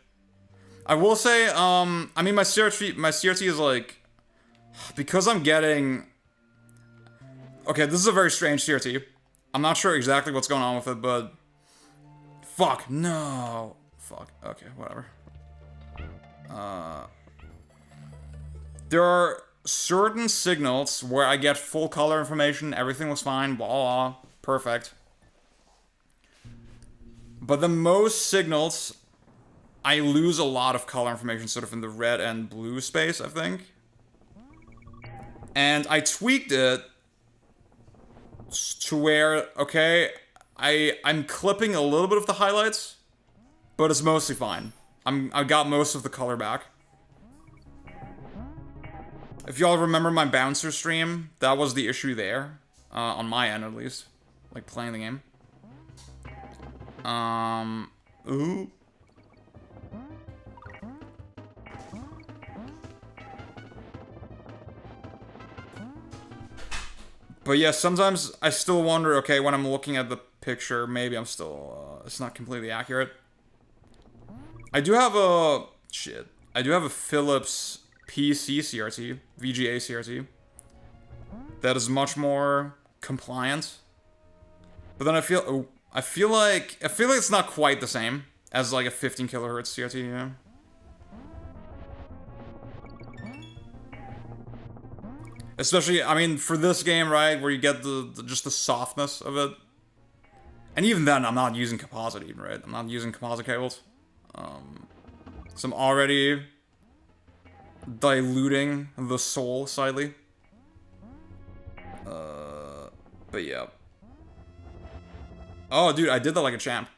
I will say, I mean, my CRT is, like... Because I'm getting... Okay, this is a very strange CRT. I'm not sure exactly what's going on with it, but... Fuck, no. Fuck, okay, whatever. There are certain signals where I get full color information, everything looks fine, blah, blah, perfect. But the most signals, I lose a lot of color information sort of in the red and blue space, I think. And I tweaked it to where, okay, I'm clipping a little bit of the highlights, but it's mostly fine. I got most of the color back. If y'all remember my bouncer stream, that was the issue there, on my end at least, like playing the game. Ooh. But yeah, sometimes I still wonder, okay, when I'm looking at the picture, maybe I'm still, it's not completely accurate. I do have a, I do have a Philips PC CRT, VGA CRT, that is much more compliant. But then I feel like it's not quite the same as like a 15 kilohertz CRT, you know? Especially, I mean, for this game, right, where you get just the softness of it. And even then, I'm not using composite even, right? I'm not using composite cables. So I'm already diluting the soul slightly. But yeah. Oh, dude, I did that like a champ.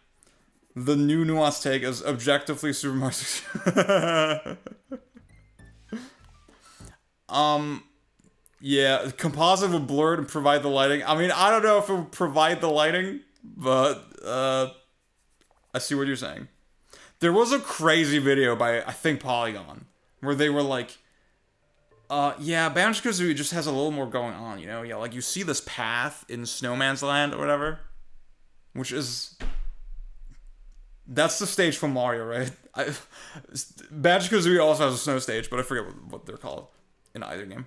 The new nuanced take is objectively Super Mario 64. Yeah, composite would blur it and provide the lighting. I mean, I don't know if it would provide the lighting, but I see what you're saying. There was a crazy video by, I think, Polygon, where they were like, yeah, Banjo-Kazooie just has a little more going on, you know? Yeah, like, you see this path in Snowman's Land or whatever, which is... That's the stage from Mario, right? Banjo-Kazooie also has a snow stage, but I forget what they're called in either game.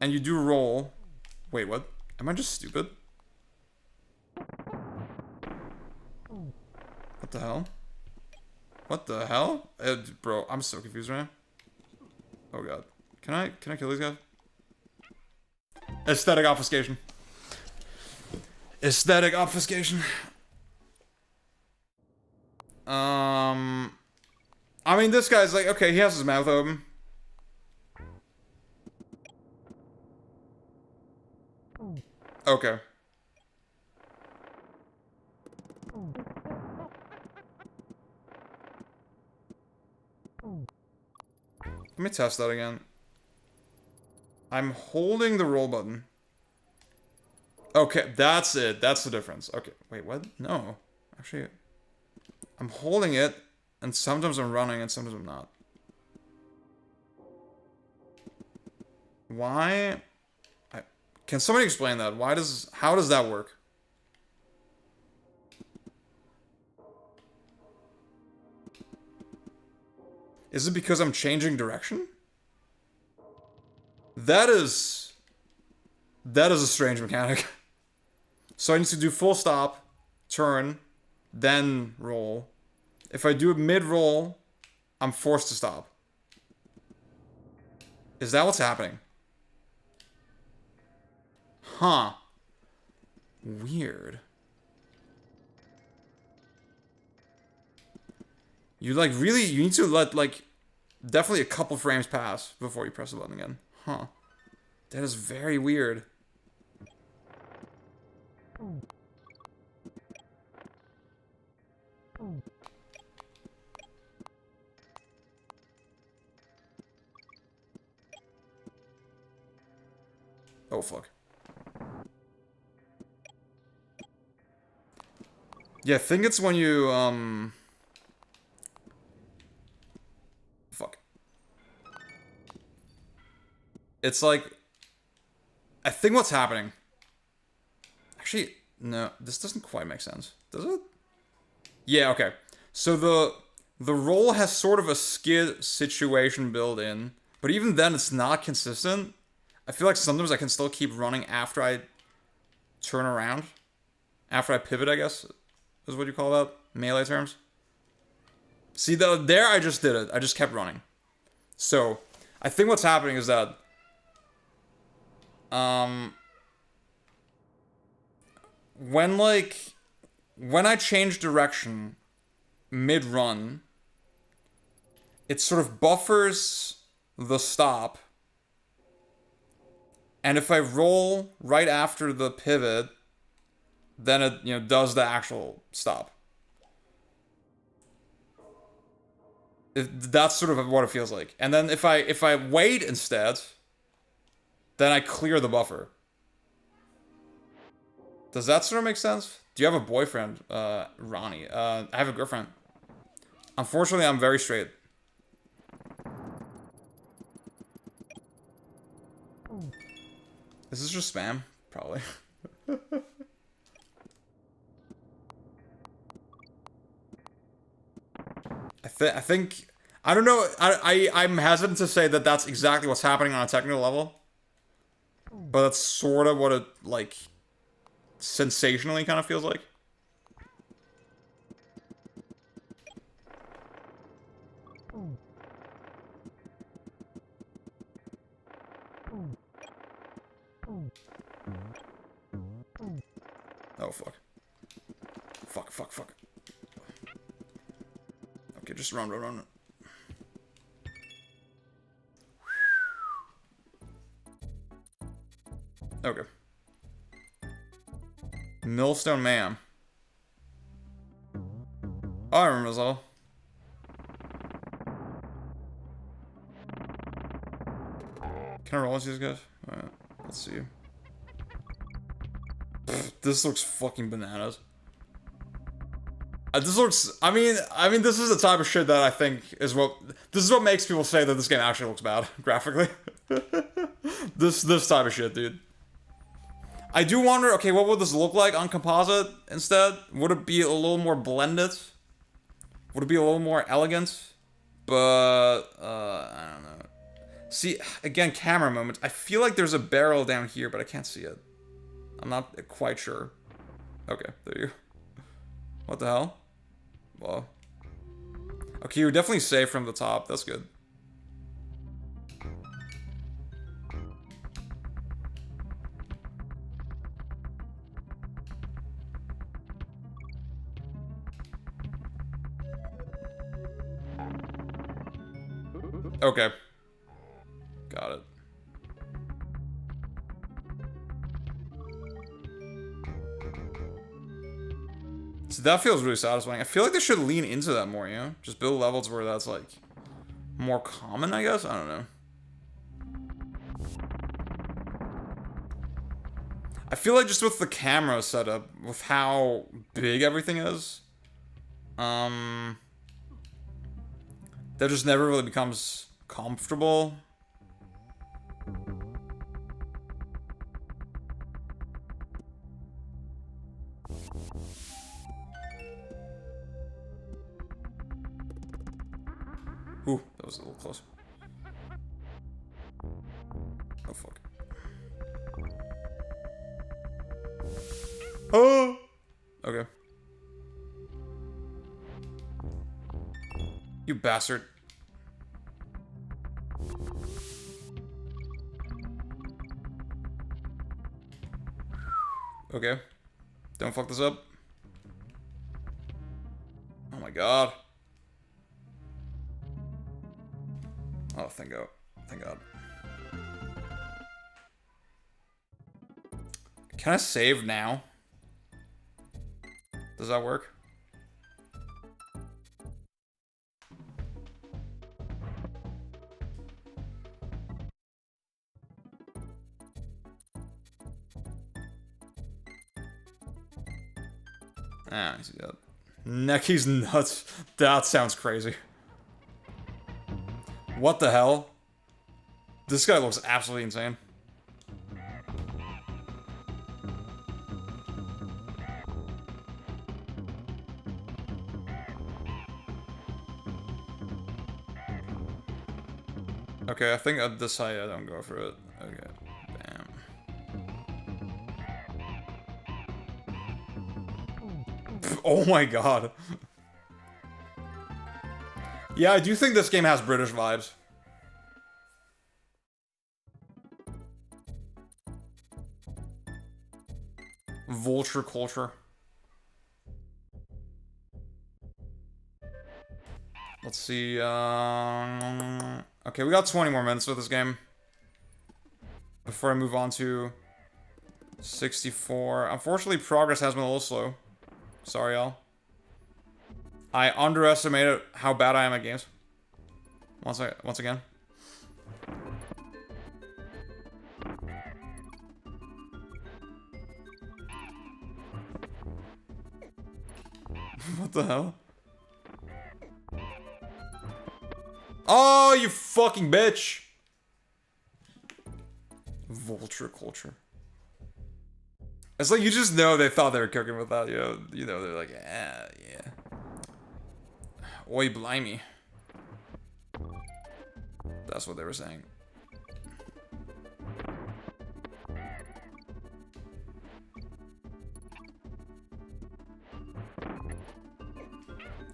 and you do roll. Wait, what? Am I just stupid? What the hell? What the hell? Bro, I'm so confused right now. Oh god. Can I kill these guys? Aesthetic obfuscation. Aesthetic obfuscation. I mean, this guy's like, okay, he has his mouth open. Okay. Let me test that again. I'm holding the roll button. Okay, that's it. That's the difference. Okay, wait, what? No. Actually, I'm holding it, and sometimes I'm running, and sometimes I'm not. Why? Can somebody explain that? How does that work? Is it because I'm changing direction? That is a strange mechanic. So I need to do full stop, turn, then roll. If I do it mid-roll, I'm forced to stop. Is that what's happening? Huh. Weird. You need to let, definitely a couple frames pass before you press the button again. Huh. That is very weird. Oh, fuck. Yeah, I think it's when you, fuck. It's like, I think what's happening. Actually, no, this doesn't quite make sense. Does it? Yeah, okay. So the roll has sort of a skid situation built in, but even then it's not consistent. I feel like sometimes I can still keep running after I turn around. After I pivot, I guess, is what you call that. Melee terms. See, there I just did it. I just kept running. So, I think what's happening is that when I change direction mid-run, it sort of buffers the stop. And if I roll right after the pivot, then it, does the actual stop. That's sort of what it feels like. And then if I wait instead, then I clear the buffer. Does that sort of make sense? Do you have a boyfriend, Ronnie? I have a girlfriend. Unfortunately, I'm very straight. This is just spam, probably. I think I don't know. I'm hesitant to say that that's exactly what's happening on a technical level, but that's sort of what it sensationally kind of feels like. Oh, fuck. Fuck. Okay, just run. Okay. Millstone Man. Oh, I remember this level. Can I roll these guys? Alright, let's see. This looks fucking bananas. This looks. I mean, this is the type of shit that I think is what. This is what makes people say that this game actually looks bad graphically. This type of shit, dude. I do wonder. Okay, what would this look like on composite instead? Would it be a little more blended? Would it be a little more elegant? But I don't know. See, again, camera moment. I feel like there's a barrel down here, but I can't see it. I'm not quite sure. Okay, there you go. What the hell? Well. Okay, you're definitely safe from the top. That's good. Okay. Got it. So that feels really satisfying. I feel like they should lean into that more, you know? Just build levels where that's, like, more common, I guess? I don't know. I feel like just with the camera setup, with how big everything is, that just never really becomes comfortable. Ooh, that was a little close. Oh, fuck. Oh! Okay. You bastard. Okay. Don't fuck this up. Oh my god. Oh, thank God. Thank God. Can I save now? Does that work? Ah, I see that. Necky's nuts. That sounds crazy. What the hell? This guy looks absolutely insane. Okay, I think at this height I don't go for it. Okay, damn. Oh my god. Yeah, I do think this game has British vibes. Vulture culture. Let's see, okay, we got 20 more minutes with this game. Before I move on to 64. Unfortunately, progress has been a little slow. Sorry, y'all. I underestimated how bad I am at games. Once again. What the hell? Oh, you fucking bitch! Vulture culture. It's like you just know they thought they were cooking with that, you know, they're like, yeah. Oi, blimey. That's what they were saying.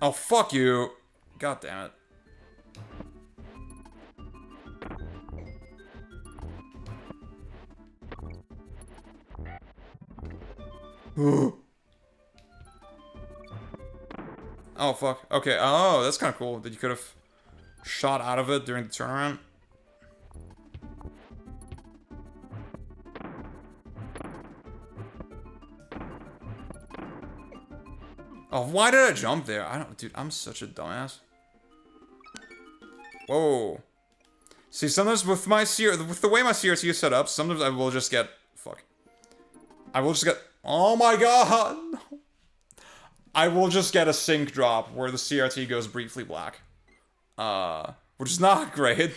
Oh, fuck you. God damn it. Oh, fuck. Okay, oh, that's kind of cool that you could have shot out of it during the turnaround. Oh, why did I jump there? I don't, dude, I'm such a dumbass. Whoa. See, sometimes with the way my CRT is set up, sometimes I will just get, oh my god! I will just get a sync drop where the CRT goes briefly black. Which is not great.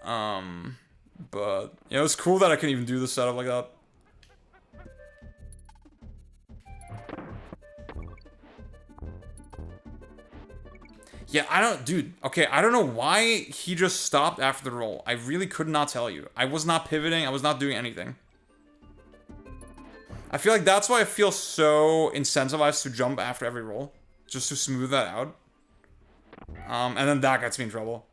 But, you know, it's cool that I can even do the setup like that. Yeah, I don't, dude. Okay, I don't know why he just stopped after the roll. I really could not tell you. I was not pivoting. I was not doing anything. I feel like that's why I feel so incentivized to jump after every roll, just to smooth that out. And then that gets me in trouble.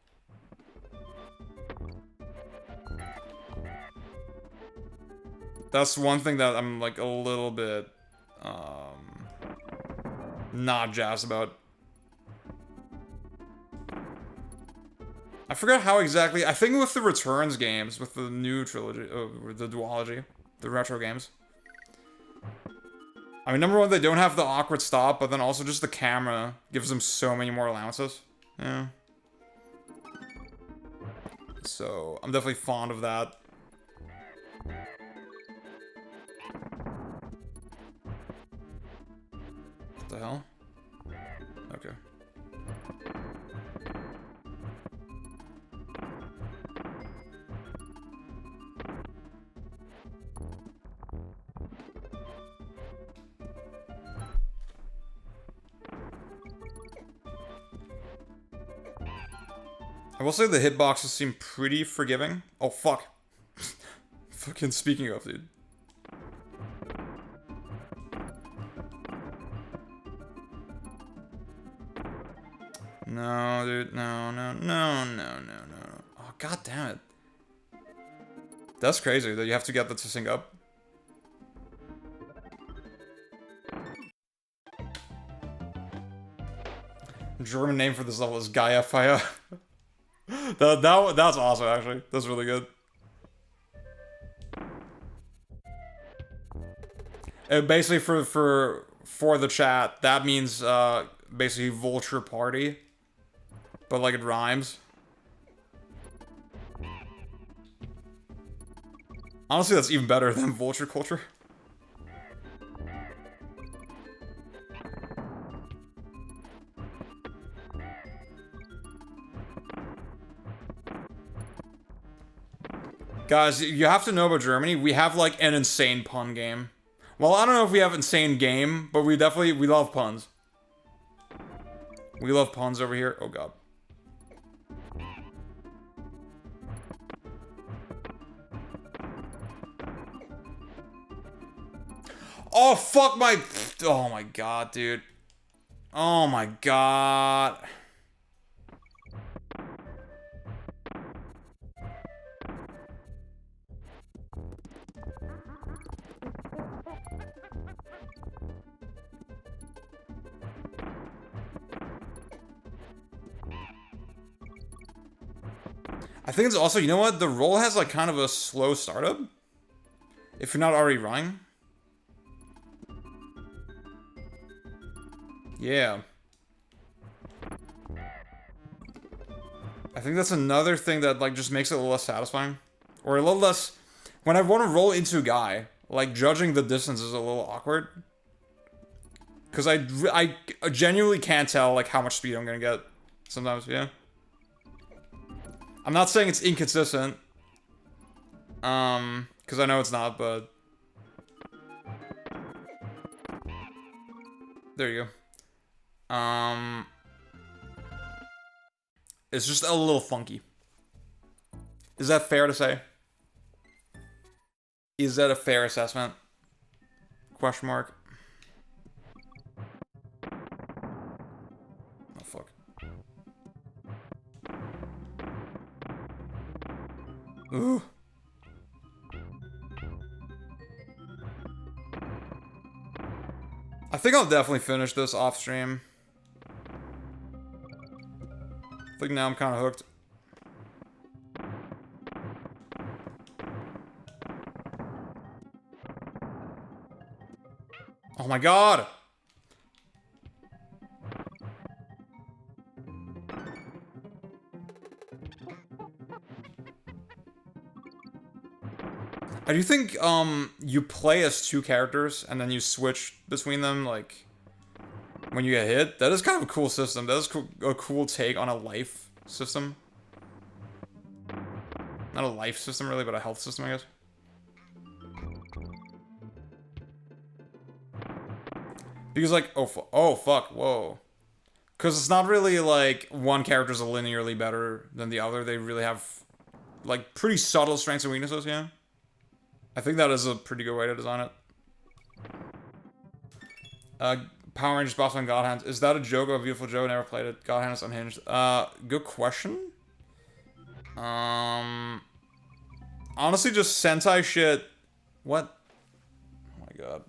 That's one thing that I'm like a little bit not jazzed about. I forgot how exactly. I think with the Returns games, with the new trilogy, the duology, the retro games. I mean, number one, they don't have the awkward stop, but then also just the camera gives them so many more allowances. Yeah. So, I'm definitely fond of that. What the hell? Okay. I will say the hitboxes seem pretty forgiving. Oh, fuck. Fucking speaking of, dude. No, dude. No, no, no, no, no, no. Oh, god damn it. That's crazy that you have to get that to sync up. German name for this level is Gaia Fire. That's awesome, actually. That's really good. Basically, for the chat, that means basically vulture party, but like it rhymes. Honestly, that's even better than vulture culture. Guys, you have to know about Germany. We have like an insane pun game. Well, I don't know if we have insane game, but we love puns. We love puns over here. Oh god. Oh fuck my. Oh my god, dude. Oh my god. I think it's also, you know what? The roll has like kind of a slow startup. If you're not already running. Yeah. I think that's another thing that like just makes it a little less satisfying. Or a little less... When I want to roll into a guy, like judging the distance is a little awkward. Because I genuinely can't tell like how much speed I'm going to get. Sometimes, yeah. I'm not saying it's inconsistent. Because I know it's not, but... There you go. It's just a little funky. Is that fair to say? Is that a fair assessment? Question mark. Oh, fuck. Ooh. I think I'll definitely finish this off stream. I think now I'm kind of hooked. Oh my god! I do think, you play as two characters and then you switch between them, like, when you get hit. That is kind of a cool system. That is a cool take on a life system. Not a life system, really, but a health system, I guess. Because, like, oh fuck, whoa. Because it's not really like one character's linearly better than the other. They really have like pretty subtle strengths and weaknesses, yeah. I think that is a pretty good way to design it. Power Rangers Boss on God Hand. Is that a joke or a beautiful joke? Never played it. God Hand is unhinged. Good question. Honestly, just Sentai shit. What? Oh my god.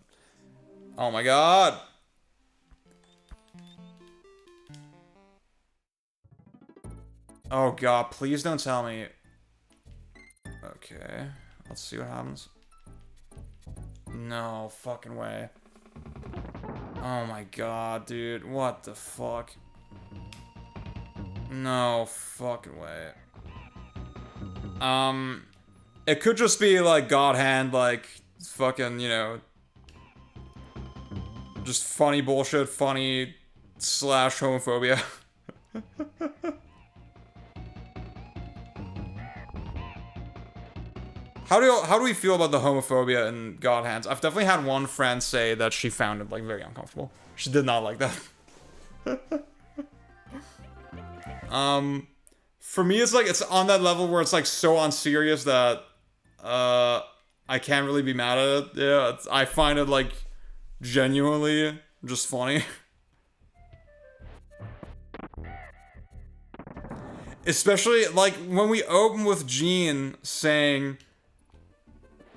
Oh my god. Oh god, please don't tell me. Okay, let's see what happens. No fucking way. Oh my god, dude. What the fuck? No fucking way. It could just be like God Hand, like fucking, you know, just funny bullshit, funny / homophobia. How do we feel about the homophobia in God Hands? I've definitely had one friend say that she found it like very uncomfortable. She did not like that. For me, it's like it's on that level where it's like so unserious that I can't really be mad at it. Yeah, I find it like genuinely just funny. Especially like when we open with Jean saying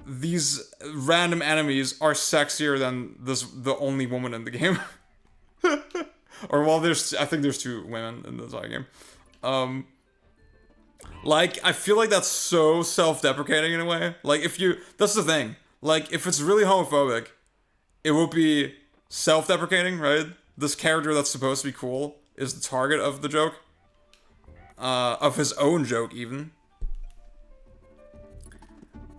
these random enemies are sexier than the only woman in the game. Or well, I think there's 2 women in the entire game. Like, I feel like that's so self-deprecating in a way. Like, that's the thing. Like, if it's really homophobic, it would be self-deprecating, right? This character that's supposed to be cool is the target of the joke. Of his own joke, even.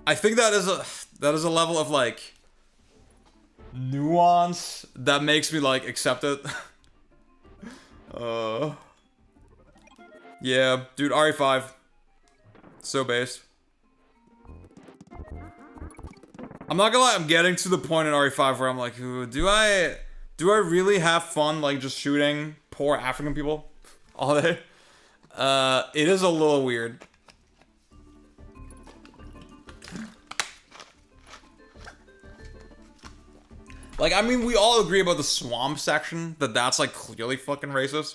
I think that is a level of, like, nuance that makes me, like, accept it. Yeah, dude, RE5. So based. I'm not gonna lie, I'm getting to the point in RE5 where I'm like, ooh, do I really have fun, like, just shooting poor African people all day? It is a little weird. Like, I mean, we all agree about the swamp section, that's, like, clearly fucking racist.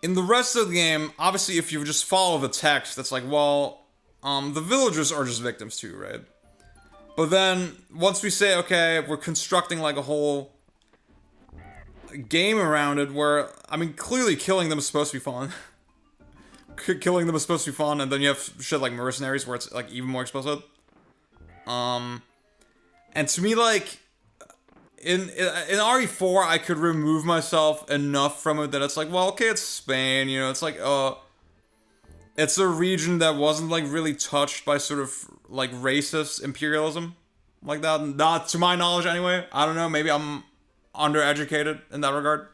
In the rest of the game, obviously, if you just follow the text, that's like, well, the villagers are just victims too, right? But then, once we say, okay, we're constructing, like, a whole game around it where, I mean, clearly killing them is supposed to be fun. Killing them is supposed to be fun, and then you have shit like mercenaries where it's, like, even more explicit. And to me, like, in RE4, I could remove myself enough from it that it's like, well, okay, it's Spain, you know, it's like, it's a region that wasn't, like, really touched by sort of, like, racist imperialism like that. Not to my knowledge, anyway. I don't know, maybe I'm undereducated in that regard.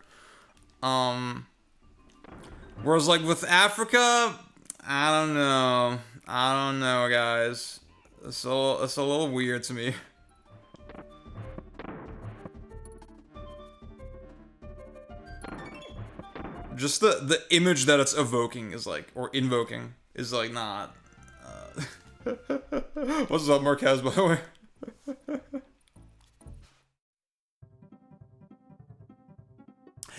Whereas, like, with Africa, I don't know, guys. It's a little weird to me. Just the image that it's evoking is like, or invoking, is like not. What's up, Marquez, by the way?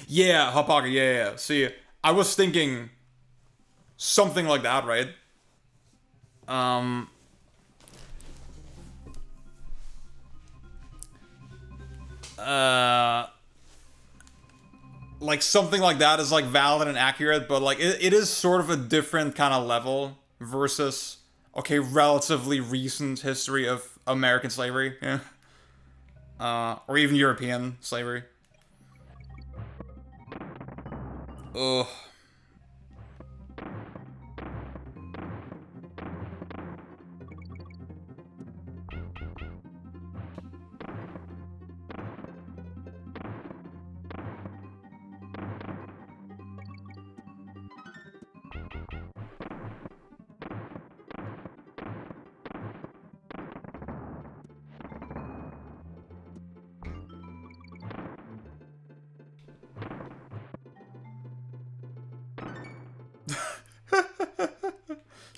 Yeah, Hot Pocket, yeah. See, I was thinking something like that, right? Like, something like that is, like, valid and accurate, but, like, it is sort of a different kind of level versus, okay, relatively recent history of American slavery, yeah. Or even European slavery. Ugh.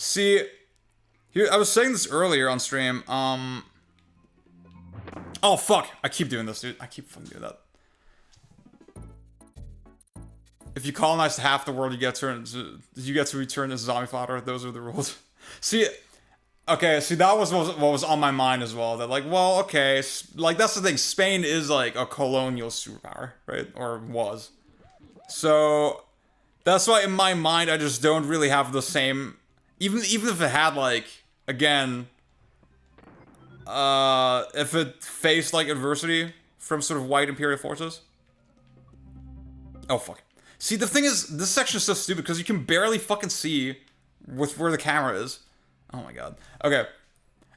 See, here, I was saying this earlier on stream. Oh fuck! I keep doing this, dude. I keep fucking doing that. If you colonize half the world, you get to return as zombie fodder. Those are the rules. See, okay. See, that was what was on my mind as well. That like, well, okay, like that's the thing. Spain is like a colonial superpower, right? Or was. So that's why in my mind I just don't really have the same. Even if it had like again. If it faced like adversity from sort of white imperial forces. Oh fuck. See, the thing is, this section is so stupid because you can barely fucking see with where the camera is. Oh my god. Okay.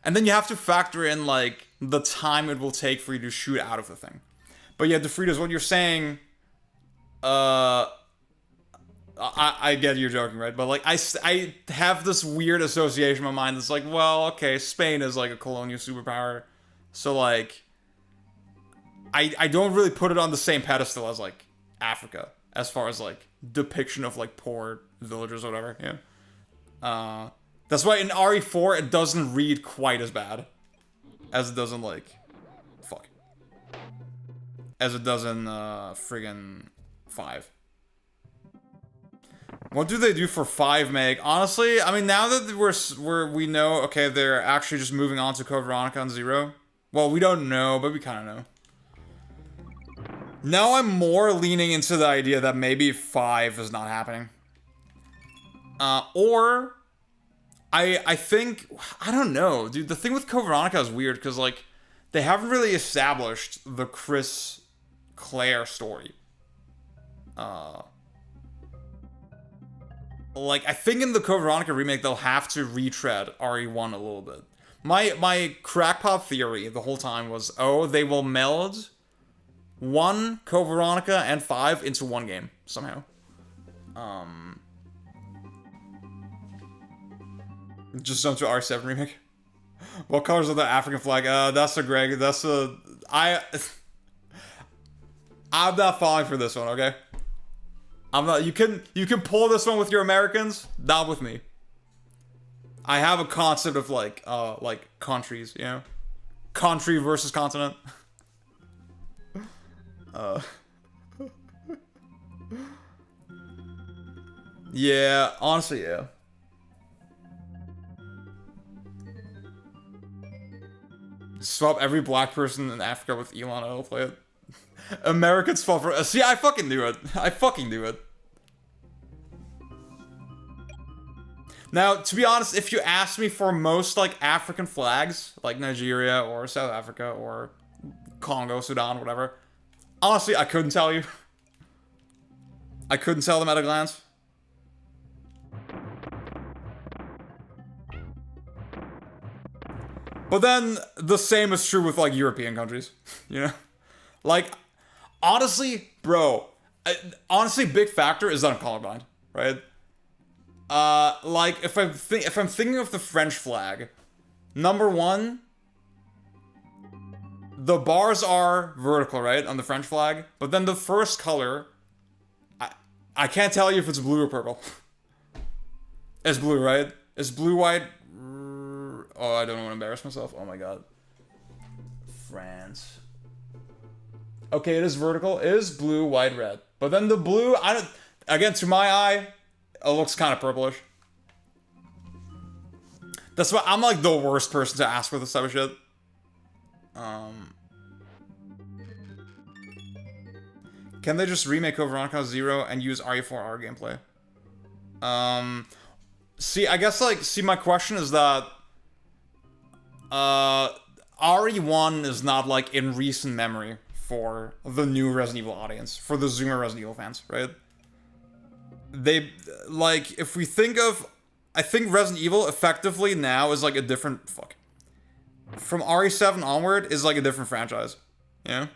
And then you have to factor in like the time it will take for you to shoot out of the thing. But yeah, DeFritas, what you're saying, I get you're joking, right? But like, I have this weird association in my mind that's like, well, okay, Spain is like a colonial superpower. So like, I don't really put it on the same pedestal as like Africa. As far as like depiction of like poor villagers or whatever, yeah. That's why in RE4 it doesn't read quite as bad as it does in like, fuck, as it does in friggin' 5. What do they do for 5 meg? Honestly, I mean now that we know, okay, they're actually just moving on to Code Veronica on 0. Well, we don't know, but we kind of know. Now I'm more leaning into the idea that maybe 5 is not happening. Or I think, I don't know, dude. The thing with Code Veronica is weird because like they haven't really established the Chris Claire story. Like I think in the Code Veronica remake they'll have to retread RE1 a little bit. My crackpot theory the whole time was, oh, they will meld 1, Code Veronica, and 5 into one game, somehow. Just jump to R7 remake. What colors are the African flag? That's a Greg, that's a... I'm not falling for this one, okay? I'm not... You can pull this one with your Americans, not with me. I have a concept of, like countries, you know? Country versus continent. Yeah, honestly, yeah. Swap every black person in Africa with Elon, I'll play it. Americans fall for... See, I fucking knew it. I fucking knew it. Now, to be honest, if you asked me for most, like, African flags, like Nigeria or South Africa or Congo, Sudan, whatever, honestly, I couldn't tell you. I couldn't tell them at a glance. But then, the same is true with, like, European countries, you know? Like, honestly, bro, honestly, big factor is that I'm colorblind, right? Like, if I'm thinking of the French flag, number 1, the bars are vertical, right, on the French flag, but then the first color, I can't tell you if it's blue or purple. It's blue, right? It's blue, white. Oh, I don't want to embarrass myself. Oh my god. France. Okay, it is vertical. It is blue, white, red. But then the blue, again, to my eye, it looks kind of purplish. That's why I'm like the worst person to ask for this type of shit. Can they just remake Code Veronica 0 and use RE4R gameplay? See, I guess, like, my question is that, RE1 is not, like, in recent memory for the new Resident Evil audience, for the Zoomer Resident Evil fans, right? They, like, if we think of, I think Resident Evil effectively now is, like, a different, from RE7 onward is, like, a different franchise, you know?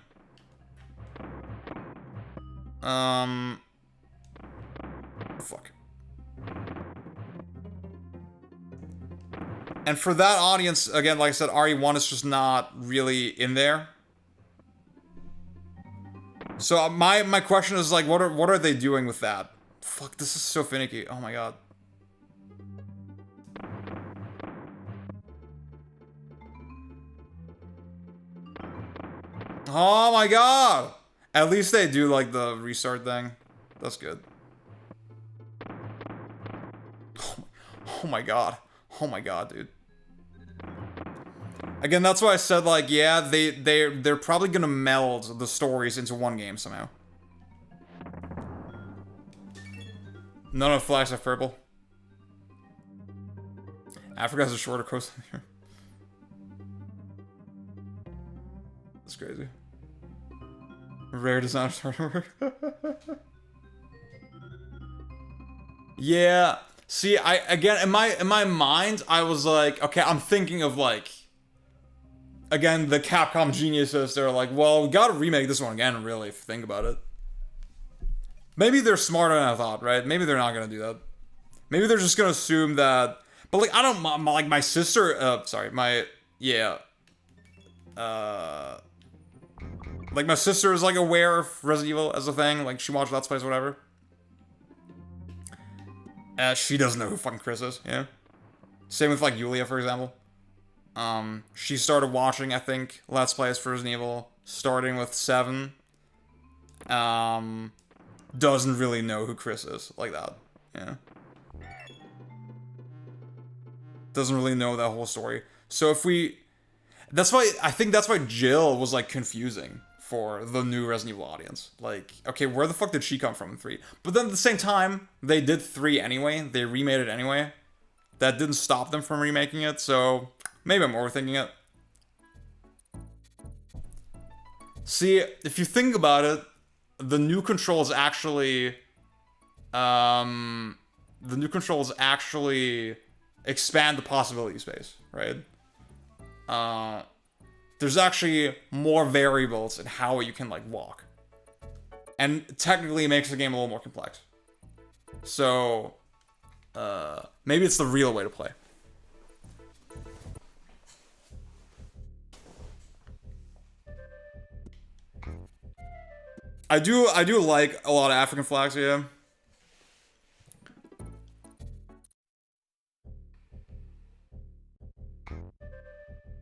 And for that audience, again, like I said, RE1 is just not really in there. So my question is like, what are they doing with that? Fuck, this is so finicky. Oh my god. Oh my god! At least they do like the restart thing. That's good. Oh my god. Oh my god, dude. Again, that's why I said like, yeah, they're probably gonna meld the stories into one game somehow. None of flags have purple. Africa has a shorter coastline here. That's crazy. Rare does not start to work. Yeah. See, again in my mind, I was like, okay, I'm thinking of like, again, the Capcom geniuses. They're like, well, we gotta remake this one again. Really, if you think about it. Maybe they're smarter than I thought, right? Maybe they're not gonna do that. Maybe they're just gonna assume that. But like, I don't like my sister. Sorry, like my sister is like aware of Resident Evil as a thing. Like she watched Let's Plays or whatever. She doesn't know who fucking Chris is. Yeah. Same with like Yulia, for example. She started watching, I think, Let's Plays for Resident Evil, starting with 7. Doesn't really know who Chris is, like that. Yeah. Doesn't really know that whole story. So if we... That's why, I think that's why Jill was, like, confusing for the new Resident Evil audience. Like, okay, where the fuck did she come from in 3? But then at the same time, they did 3 anyway. They remade it anyway. That didn't stop them from remaking it, so... Maybe I'm overthinking it. See, if you think about it, the new controls actually... the new controls actually expand the possibility space, right? There's actually more variables in how you can, like, walk. And technically it makes the game a little more complex. So, maybe it's the real way to play. I do like a lot of African flags, yeah.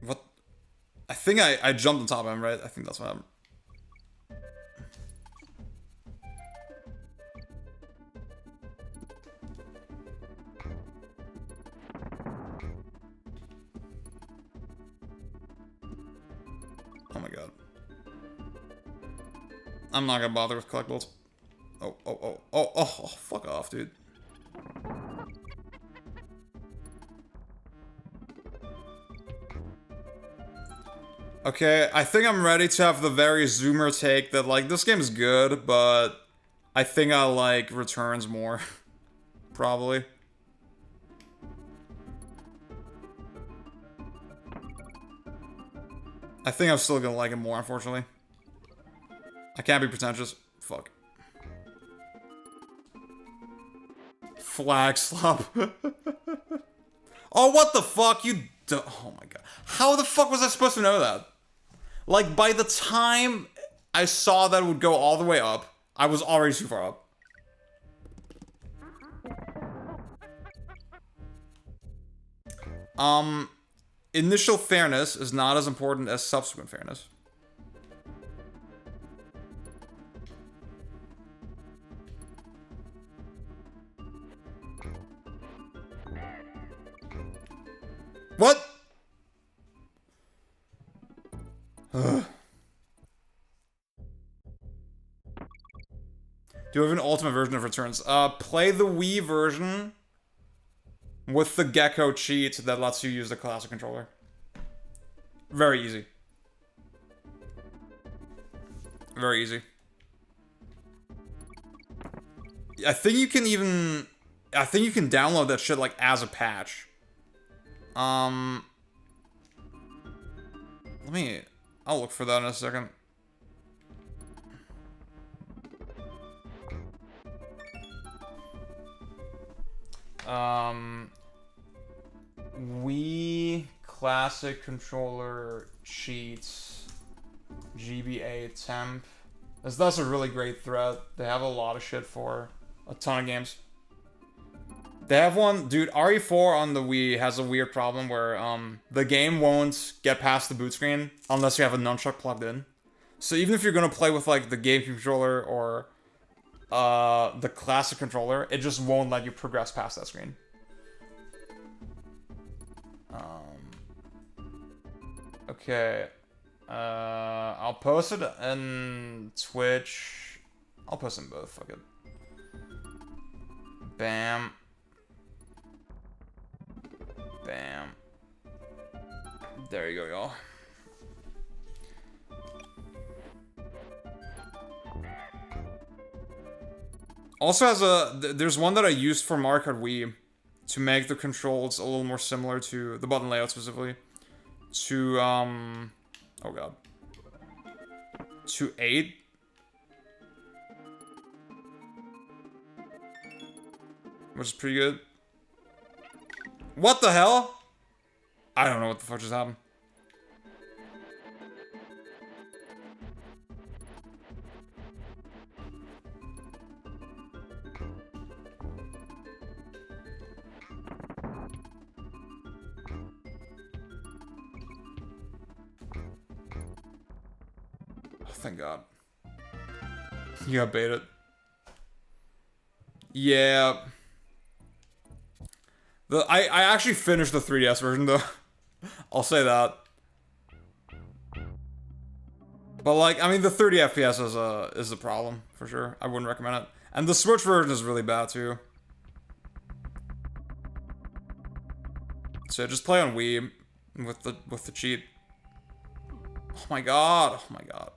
What? I think I jumped on top of him, right? I think that's what happened. Oh my god. I'm not gonna bother with collectibles. Oh, fuck off, dude. Okay, I think I'm ready to have the very zoomer take that, like, this game's good, but I think I like Returns more. Probably. I think I'm still gonna like it more, unfortunately. I can't be pretentious. Fuck. Flag slap. Oh, what the fuck? Oh my god. How the fuck was I supposed to know that? Like, by the time I saw that it would go all the way up, I was already too far up. Initial fairness is not as important as subsequent fairness. What? Ugh. Do you have an ultimate version of Returns? Play the Wii version with the Gecko cheat that lets you use the classic controller. Very easy. Very easy. I think you can download that shit, like, as a patch. I'll look for that in a second. Wii Classic Controller Cheats GBA temp. That's a really great thread. They have a lot of shit for a ton of games. They have one, dude, RE4 on the Wii has a weird problem where the game won't get past the boot screen unless you have a nunchuck plugged in. So even if you're gonna play with like the GameCube controller or the classic controller, it just won't let you progress past that screen. Okay. I'll post it in Twitch. I'll post them both. Fuck it. Bam. Bam. There you go, y'all. Also has there's one that I used for Mario Kart Wii to make the controls a little more similar to the button layout specifically. To, oh god. To 8. Which is pretty good. What the hell? I don't know what the fuck just happened. Oh, thank God. You got baited. Yeah. I actually finished the 3DS version though. I'll say that. But like, I mean, the 30 FPS is the problem for sure. I wouldn't recommend it. And the Switch version is really bad too. So just play on Wii with the cheat. Oh my god. Oh my god.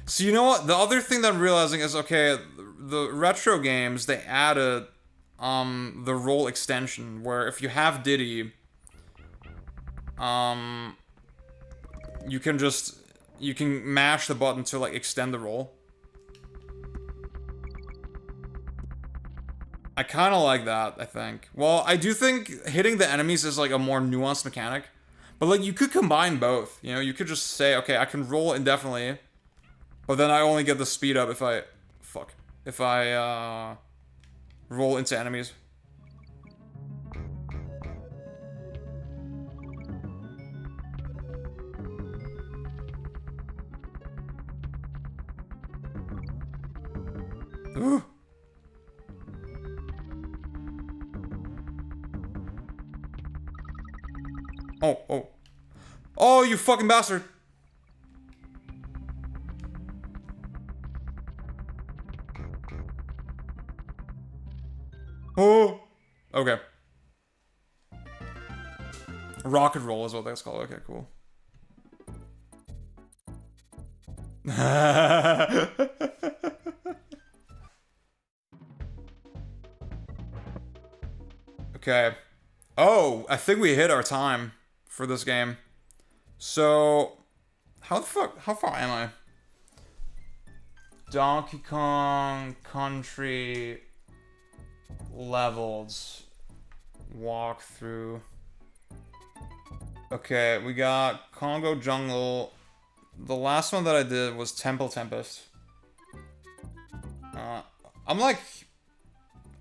So you know what? The other thing that I'm realizing is, okay, the retro games, they added the roll extension where if you have Diddy, you can mash the button to like extend the roll. I kind of like that, I think. Well, I do think hitting the enemies is like a more nuanced mechanic. But like you could combine both, you know? You could just say, okay, I can roll indefinitely, but then I only get the speed up if I roll into enemies. Ooh. Oh. Oh, you fucking bastard. Oh. Okay. Rocket roll is what that's called. Okay, cool. Okay. Oh, I think we hit our time for this game. So, how far am I? Donkey Kong Country levels walkthrough. Okay, we got Congo Jungle. The last one that I did was Temple Tempest. I'm like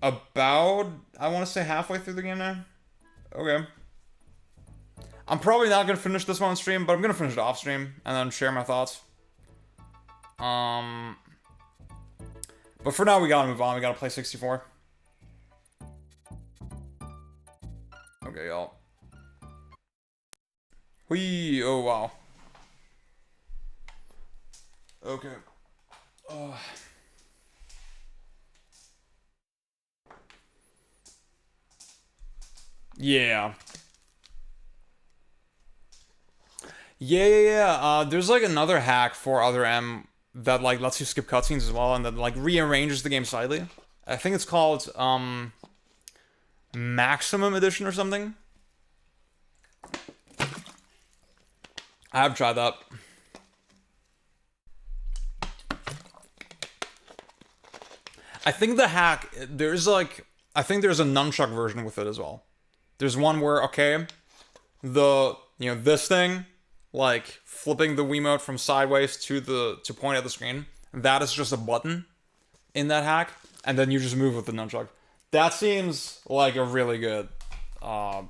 about, I want to say halfway through the game now. Okay. I'm probably not gonna finish this one on stream, but I'm gonna finish it off stream and then share my thoughts. But for now, we gotta move on. We gotta play 64. Okay, y'all. Whee! Oh wow. Okay. Yeah. Yeah. There's like another hack for Other M that like lets you skip cutscenes as well, and that like rearranges the game slightly. I think it's called Maximum Edition or something. I have tried that. I think the hack, there's like, I think there's a nunchuck version with it as well. There's one where, okay, this thing, like flipping the Wiimote from sideways to point at the screen, that is just a button in that hack, and then you just move with the nunchuck. That seems like a really good sort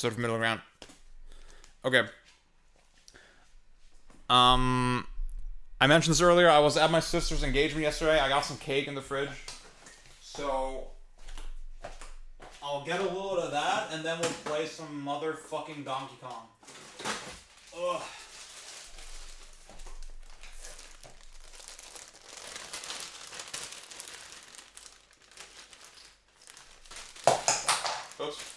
of middle ground. Okay. I mentioned this earlier. I was at my sister's engagement yesterday. I got some cake in the fridge. So I'll get a little bit of that, and then we'll play some motherfucking Donkey Kong. Ugh. Oops.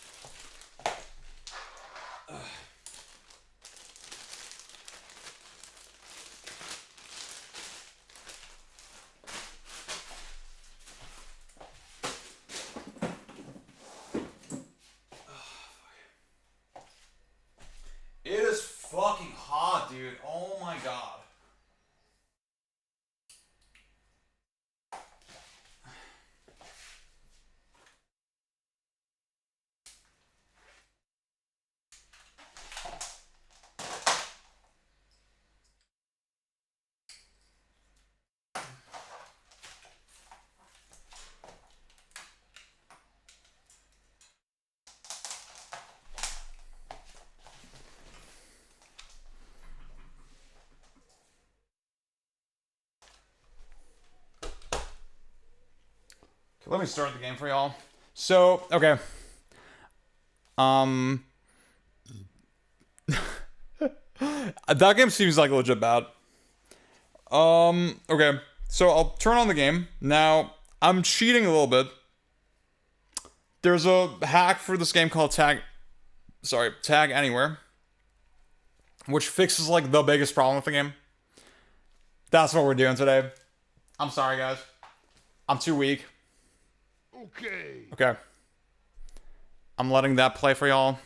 It is fucking hot, dude. Oh my god. Let me start the game for y'all. So, okay. That game seems like legit bad. Okay. So I'll turn on the game. Now, I'm cheating a little bit. There's a hack for this game called Tag Anywhere, which fixes like the biggest problem with the game. That's what we're doing today. I'm sorry, guys. I'm too weak. Okay. I'm letting that play for y'all.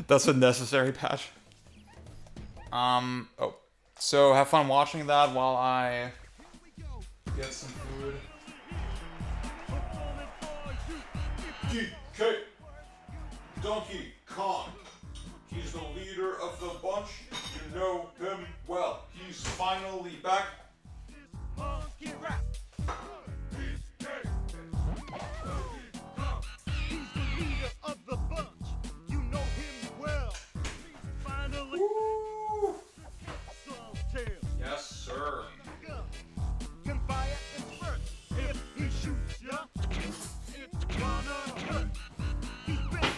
That's a necessary patch. Oh. So have fun watching that while I get some food. DK Donkey Kong. He's the leader of the bunch. You know him well. He's finally back. He's the leader of the bunch. You know him well. Finally. Woo! Tail. Yes, sir. Can fire and spurt. If he shoots ya, it's gonna hurt. He's big,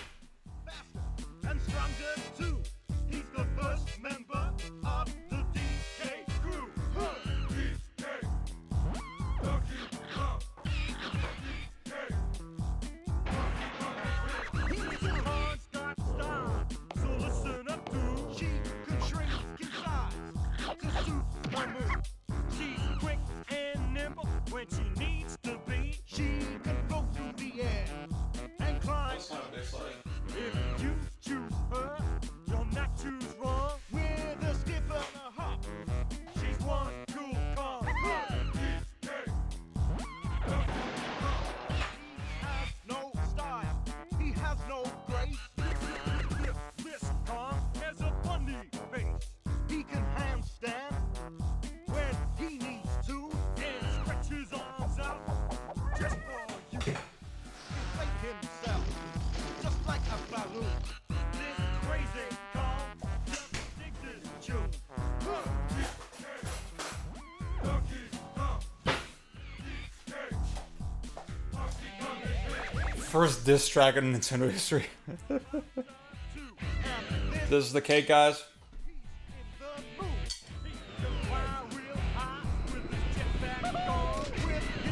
faster, and stronger too. He's the first member of the DK crew. His horns got style, so listen up, dude. She can shrink in size to suit her mood. She's quick and nimble when she needs to be. She can go through the air and climb. If you choose her, you'll not choose wrong. With a skip and a hop, she's one cool Kong. He has no style, he has no grace. This Kong has a funny face. He can handstand when he needs to and stretch his arms out just for you. Inflate himself just like a balloon. This crazy Kong just digs his tune. First diss track in Nintendo history. This is the cake, guys.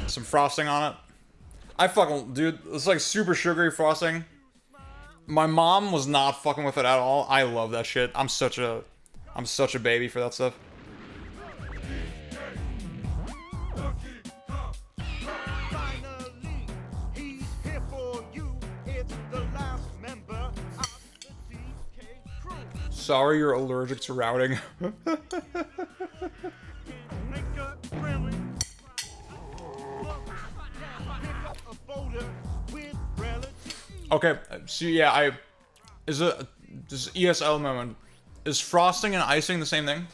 Some frosting on it. I fucking, dude, it's like super sugary frosting. My mom was not fucking with it at all. I love that shit. I'm such a baby for that stuff. Finally, he's here for you. It's the last member of the DK crew. Sorry you're allergic to routing. Make a friendly. Pick up a folder with relative. Okay, so yeah, this ESL moment. Is frosting and icing the same thing?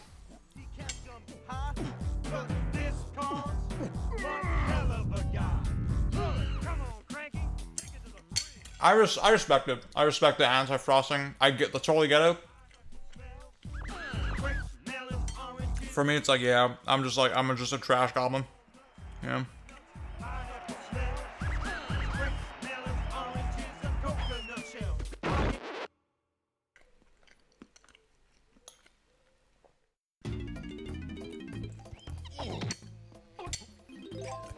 He can't jump high, but this Kong's one hell of a guy. Come on, Cranky. Take it to the bridge. I respect it. I respect the anti-frosting. I totally get it. For me, it's like, yeah, I'm just a trash goblin. Yeah.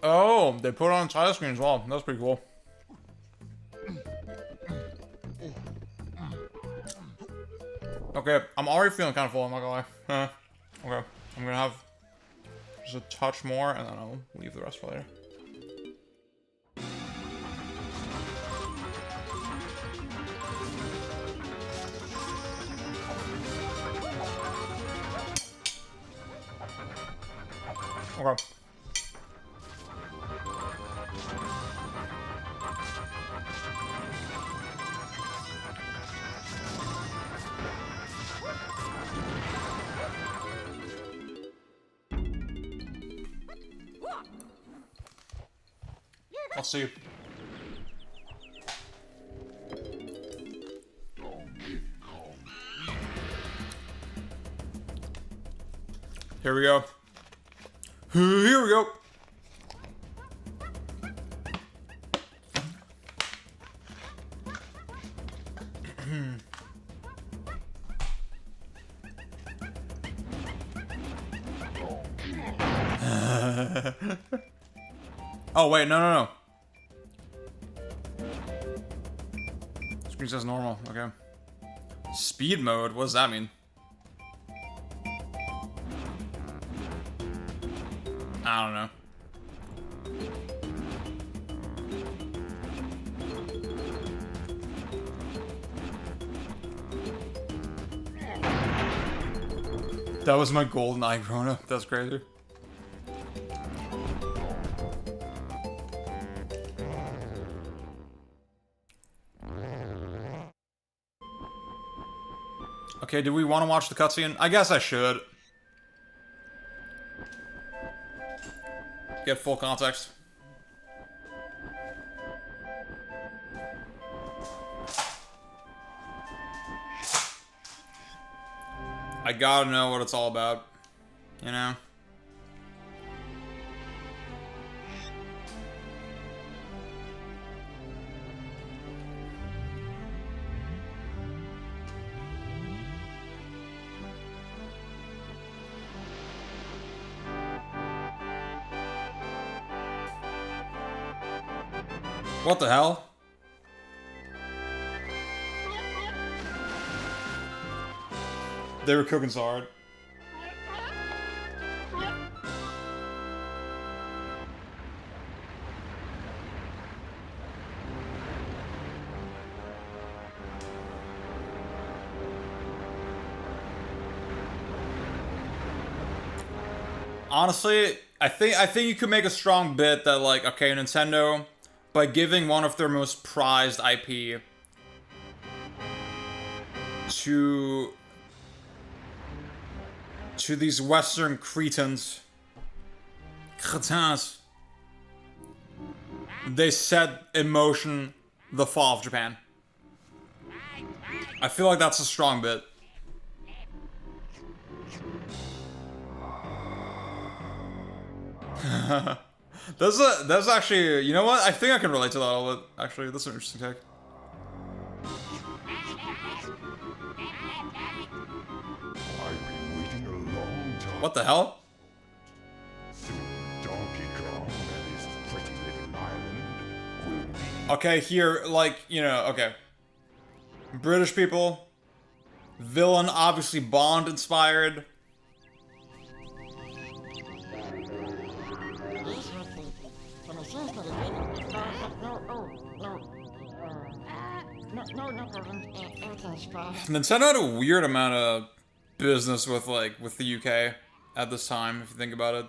Oh, they put it on title screen as well. That's pretty cool. Okay, I'm already feeling kind of full, I'm not gonna lie. Okay, I'm gonna have just a touch more, and then I'll leave the rest for later. Okay. I'll see. Here we go. Here we go. Oh wait, no. Screen says normal. Okay. Speed mode. What does that mean? I don't know. That was my golden eye growing up. That's crazy. Okay, do we want to watch the cutscene? I guess I should. Get full context. I gotta know what it's all about, you know? What the hell? They were cooking so hard. Honestly, I think you could make a strong bit that, like, okay, Nintendo, by giving one of their most prized IP to these Western cretins, they set in motion the fall of Japan. I feel like that's a strong bit. That's actually, you know what? I think I can relate to that a little bit. Actually, that's an interesting take. I've been waiting a long time. What the hell? Donkey Kong and his pretty little island will be Okay, here, like, you know, okay. British people. Villain, obviously Bond inspired. Nintendo had a weird amount of business with the UK at this time, if you think about it.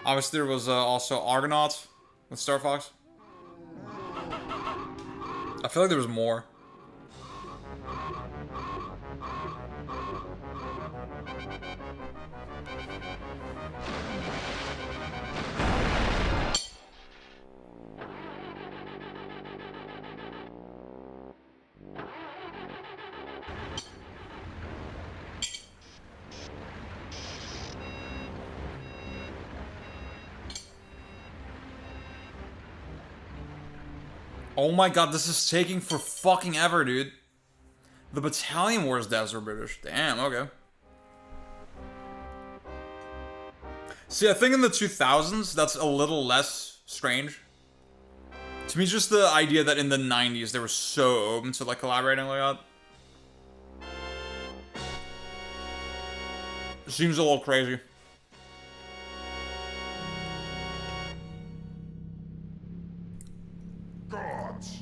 Obviously, there was also Argonauts with Star Fox. I feel like there was more. Oh my god, this is taking for fucking ever, dude. The Battalion Wars devs were British. Damn, okay. See, I think in the 2000s, that's a little less strange. To me, it's just the idea that in the 90s, they were so open to, like, collaborating like that. Seems a little crazy. Gods!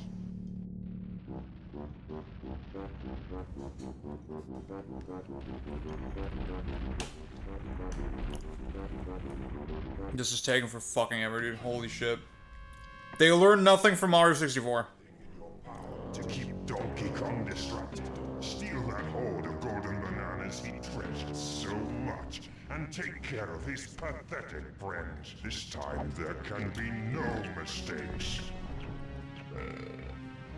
This is taking for fucking ever, dude. Holy shit. They learned nothing from Mario 64. To keep Donkey Kong distracted, steal that hoard of golden bananas he treasured so much, and take care of his pathetic friends. This time there can be no mistakes.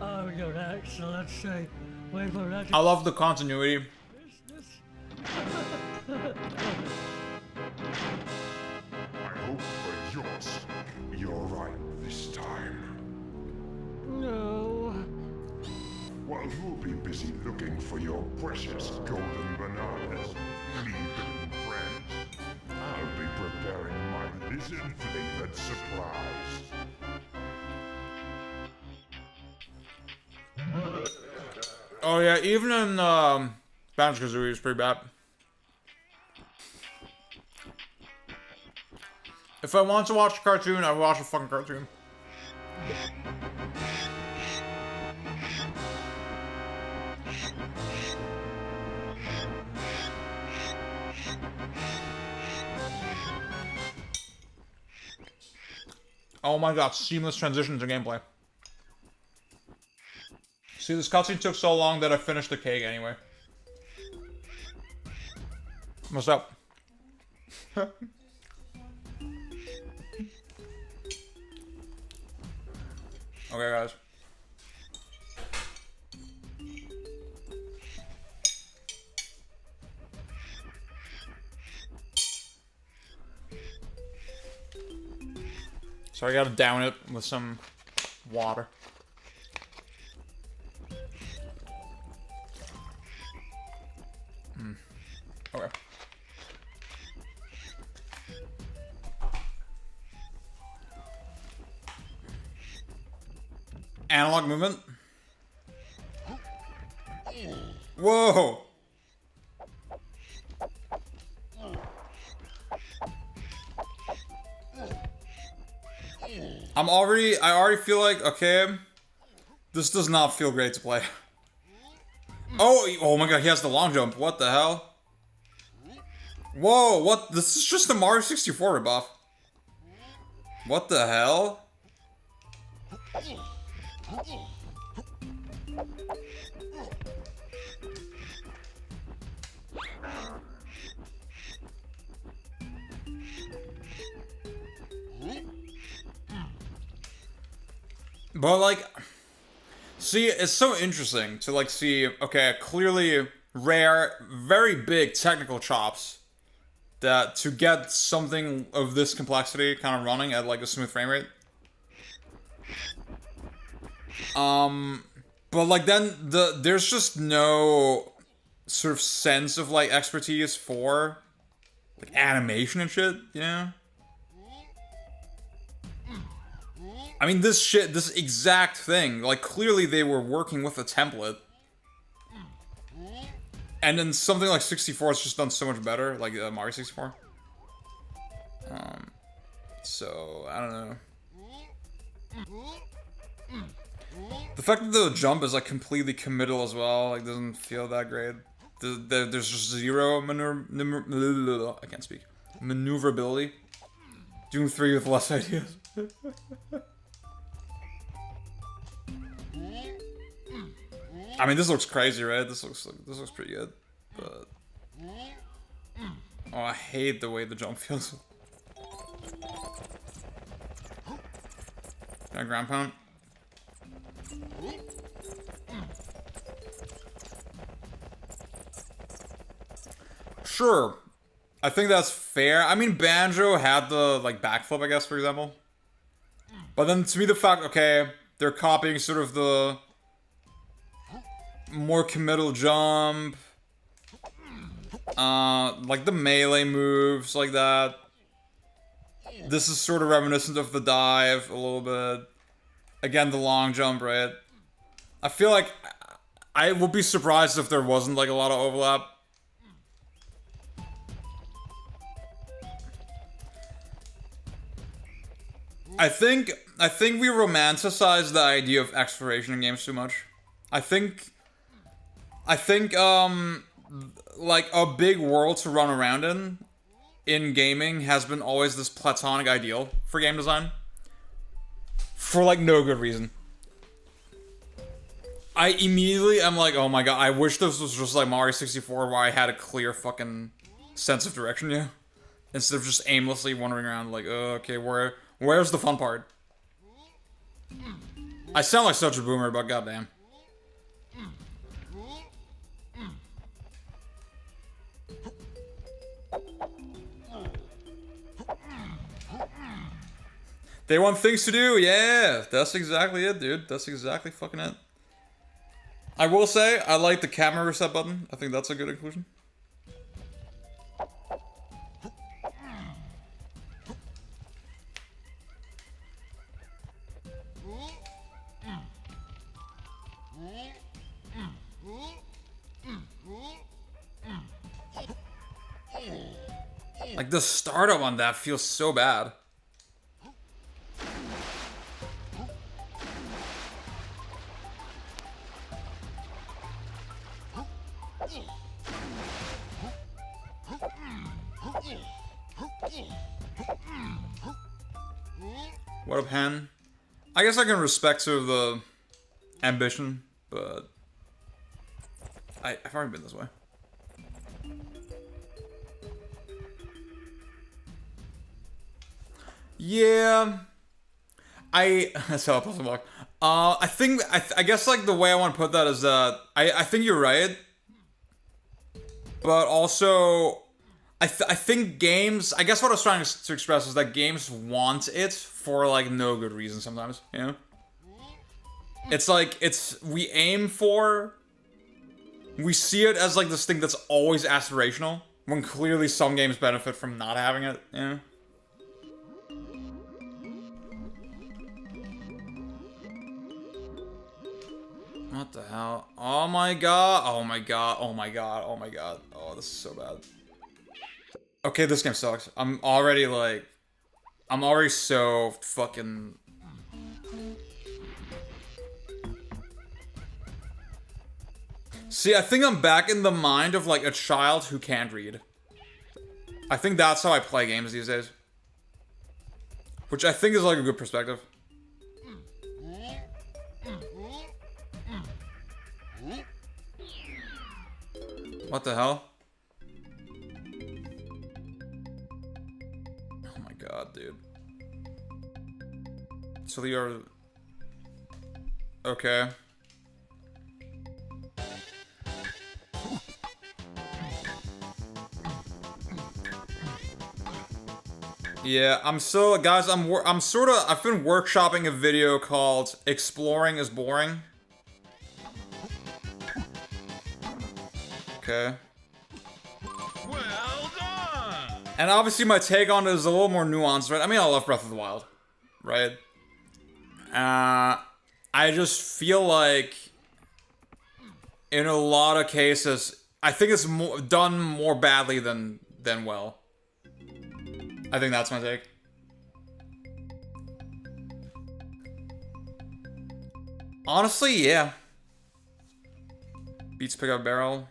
Oh, Your Excellency, we were ready. I love the continuity. I hope for your sake, you're right this time. No. While you'll be busy looking for your precious golden bananas, flea-bitten friends, I'll be preparing my lizard-flavored surprise. Oh yeah, even in Banjo-Kazooie is pretty bad. If I want to watch a cartoon, I would watch a fucking cartoon. Oh my god, seamless transitions in gameplay. See, this cutscene took so long that I finished the cake anyway. What's up? Okay, guys. So I gotta down it with some water. Okay. Analog movement. Whoa! I already feel like, okay, this does not feel great to play. Oh my god, he has the long jump. What the hell? Whoa, what? This is just a Mario 64 ripoff. What the hell? But like, see, it's so interesting to like see, okay, clearly rare, very big technical chops that to get something of this complexity kind of running at like a smooth frame rate. But like then there's just no sort of sense of like expertise for like animation and shit, you know? I mean, this exact thing, like, clearly they were working with a template. And then something like 64 is just done so much better, like Mario 64. So, I don't know. The fact that the jump is, like, completely committal as well, like, doesn't feel that great. There's just zero I can't speak. Maneuverability. Doom 3 with less ideas. I mean, this looks crazy, right? This looks pretty good, but oh, I hate the way the jump feels. Can I ground pound? Sure, I think that's fair. I mean, Banjo had the like backflip, I guess, for example. But then to me, the fact, okay, they're copying sort of the more committal jump, like the melee moves like that. This is sort of reminiscent of the dive a little bit. Again, the long jump, right? I feel like I would be surprised if there wasn't like a lot of overlap. I think we romanticize the idea of exploration in games too much. I think like a big world to run around in gaming has been always this platonic ideal for game design. For like no good reason. I immediately am like, oh my god, I wish this was just like Mario 64 where I had a clear fucking sense of direction, yeah. Instead of just aimlessly wandering around like, oh, okay, where's the fun part? I sound like such a boomer, but goddamn. They want things to do, yeah. That's exactly it, dude. That's exactly fucking it. I will say, I like the camera reset button. I think that's a good inclusion. Like, the startup on that feels so bad. What up, Hen? I guess I can respect sort of the ambition, but I've already been this way. Yeah, that's how I walk. I guess like the way I want to put that is that I think you're right, but also I think games. I guess what I was trying to express is that games want it for like no good reason sometimes. You know, it's like we aim for. We see it as like this thing that's always aspirational, when clearly some games benefit from not having it. You know. What the hell? Oh my god. Oh my god. Oh my god. Oh my god. Oh, this is so bad. Okay, this game sucks. I'm already so fucking... See, I think I'm back in the mind of like a child who can't read. I think that's how I play games these days. Which I think is like a good perspective. What the hell? Oh my god, dude. So you're... Okay. Yeah, I've been workshopping a video called Exploring is Boring. Okay. Well done! And obviously my take on it is a little more nuanced, right? I mean, I love Breath of the Wild, right? I just feel like in a lot of cases, I think it's done more badly than well. I think that's my take. Honestly, yeah. Beats pick up barrel.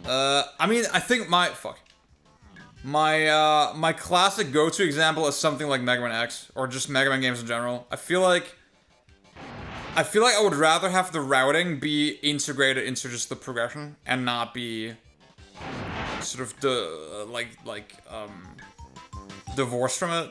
I mean, I think my classic go-to example is something like Mega Man X, or just Mega Man games in general. I feel like I would rather have the routing be integrated into just the progression, and not be sort of divorced from it.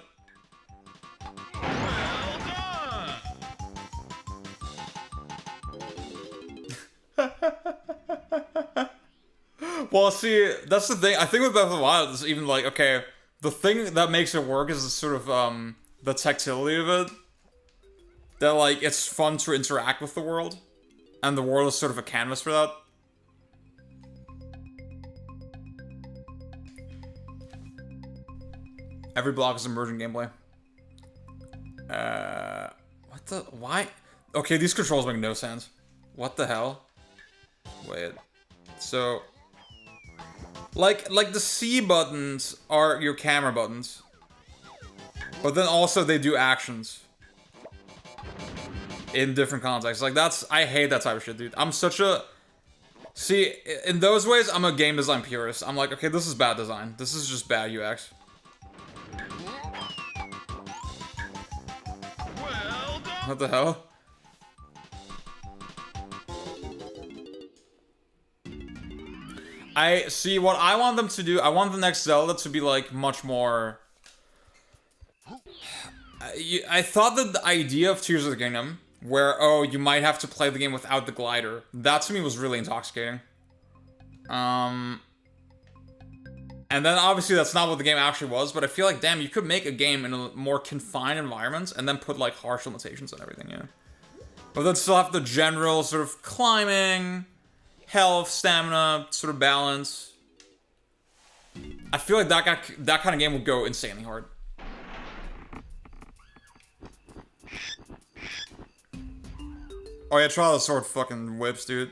Well, see, that's the thing. I think with Breath of the Wild, it's even like, okay, the thing that makes it work is sort of, the tactility of it. That, like, it's fun to interact with the world. And the world is sort of a canvas for that. Every block is emerging gameplay. What the? Why? Okay, these controls make no sense. What the hell? Wait. So... Like the C buttons are your camera buttons. But then also they do actions. In different contexts. Like, that's... I hate that type of shit, dude. I'm such a... See, in those ways, I'm a game design purist. I'm like, okay, this is bad design. This is just bad UX. What the hell? I see what I want them to do. I want the next Zelda to be, like, much more... I thought that the idea of Tears of the Kingdom, where, oh, you might have to play the game without the glider, that to me was really intoxicating. And then obviously that's not what the game actually was, but I feel like, damn, you could make a game in a more confined environment and then put, like, harsh limitations on everything, you know? But then still have the general sort of climbing, health, stamina, sort of balance. I feel like that kind of game would go insanely hard. Oh yeah, Trial of the Sword fucking whips, dude.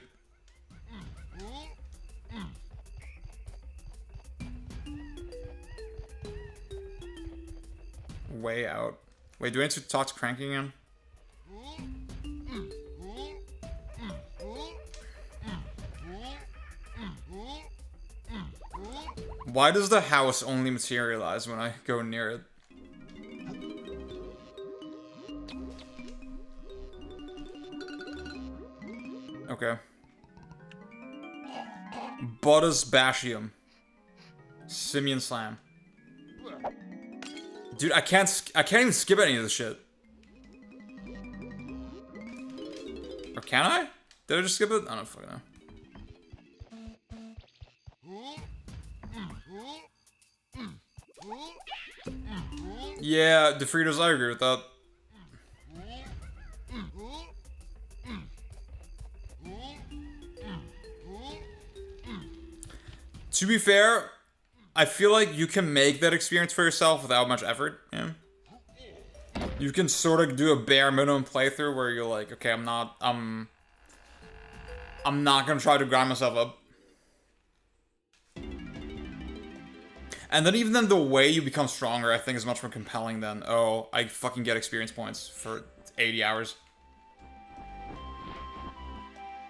Way out. Wait, do I need to talk to Cranky again? Why does the house only materialize when I go near it? Okay. Buddha's Bashium. Simian Slam. Dude, I can't even skip any of this shit. Or can I? Did I just skip it? I don't fucking know. Yeah, DeFritos, I agree with that. To be fair, I feel like you can make that experience for yourself without much effort, yeah? You can sort of do a bare minimum playthrough where you're like, okay, I'm not gonna try to grind myself up. And then even then, the way you become stronger, I think, is much more compelling than, oh, I fucking get experience points for 80 hours.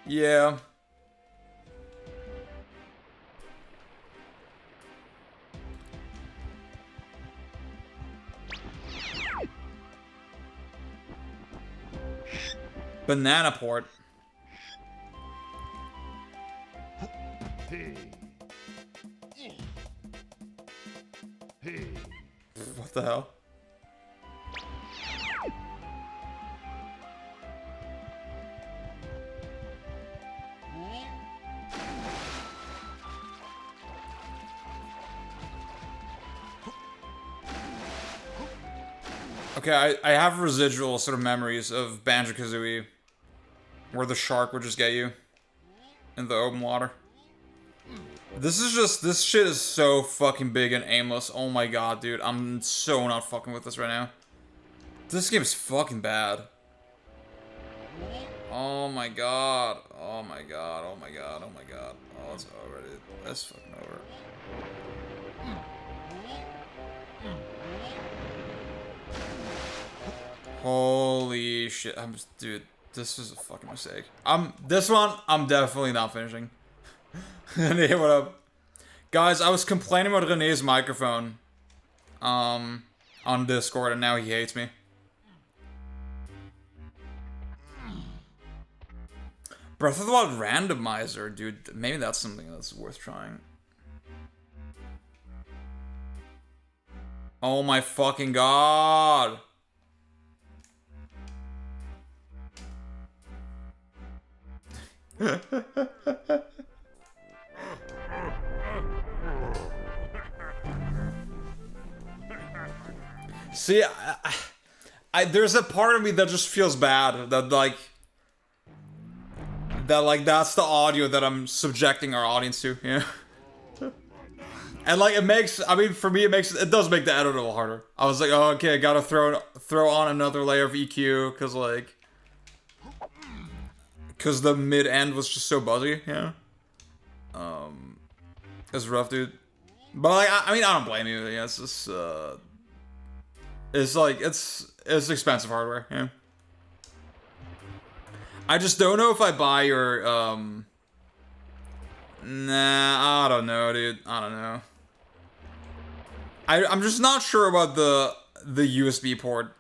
Yeah. Banana port. What the hell? Okay, I have residual sort of memories of Banjo-Kazooie, where the shark would just get you in the open water. This shit is so fucking big and aimless. Oh my god, dude. I'm so not fucking with this right now. This game is fucking bad. Oh my god. Oh my god. Oh my god. Oh my god. Oh, it's over, dude. It's fucking over. Holy shit. Dude, this was a fucking mistake. This one, I'm definitely not finishing. Hey, what up? Guys, I was complaining about Renee's microphone on Discord, and now he hates me. Breath of the Wild randomizer, dude. Maybe that's something that's worth trying. Oh my fucking god. See, there's a part of me that just feels bad that that's the audio that I'm subjecting our audience to, you know? And like it makes, I mean, for me it does make the edit a little harder. I was like, oh, okay, I gotta throw on another layer of EQ because the mid end was just so buzzy, you know? It's rough, dude. But like, I mean, I don't blame you. Yeah, it's just it's like it's expensive hardware, yeah. I just don't know if I buy your nah, I don't know, dude. I don't know. I'm just not sure about the USB port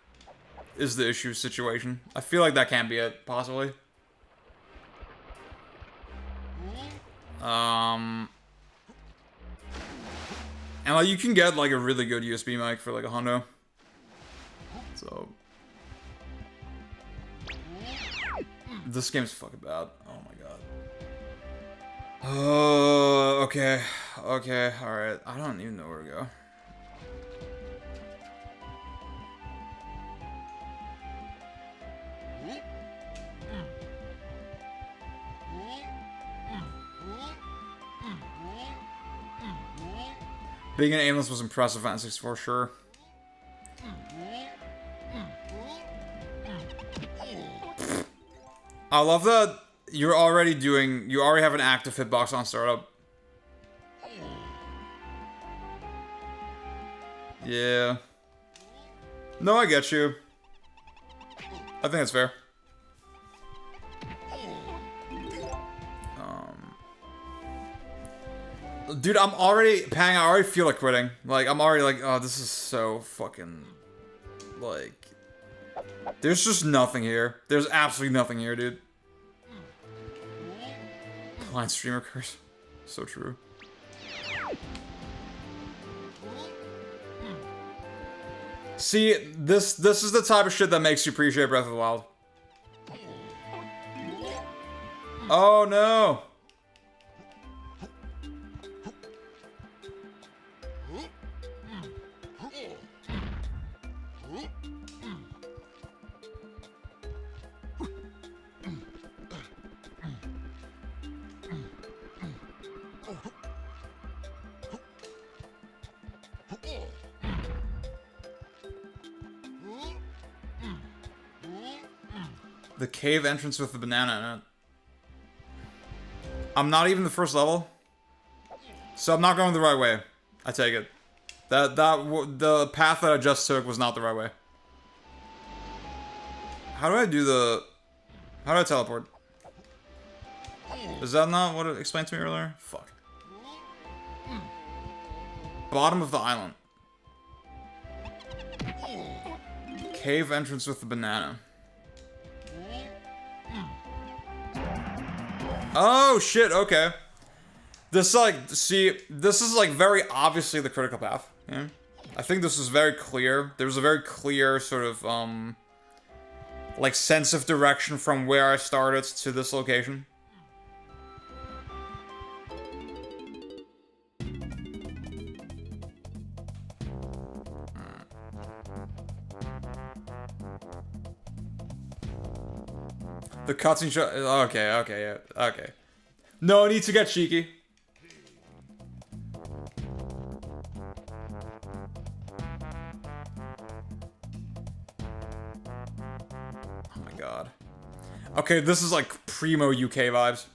is the issue situation. I feel like that can't be it, possibly. And like you can get like a really good USB mic for like $100. So this game's fucking bad. Oh my god. Oh, okay. Okay, alright. I don't even know where to go. Being an aimless was impressive on N64, sure. I love that you already have an active hitbox on startup. Yeah. No, I get you. I think that's fair. Dude, I already feel like quitting. Like, I'm already like, oh, this is so fucking, like, there's just nothing here. There's absolutely nothing here, dude. Blind streamer curse. So true. See, this is the type of shit that makes you appreciate Breath of the Wild. Oh, no. The cave entrance with the banana in it. I'm not even the first level, so I'm not going the right way. I take it. The path that I just took was not the right way. How do I teleport? Is that not what it explained to me earlier? Fuck. Bottom of the island. Cave entrance with the banana. Oh shit, okay. This is like very obviously the critical path. Yeah? I think this is very clear. There's a very clear sort of like sense of direction from where I started to this location. The cutscene show. Okay, yeah, okay. No need to get cheeky. Oh my god. Okay, this is like primo UK vibes.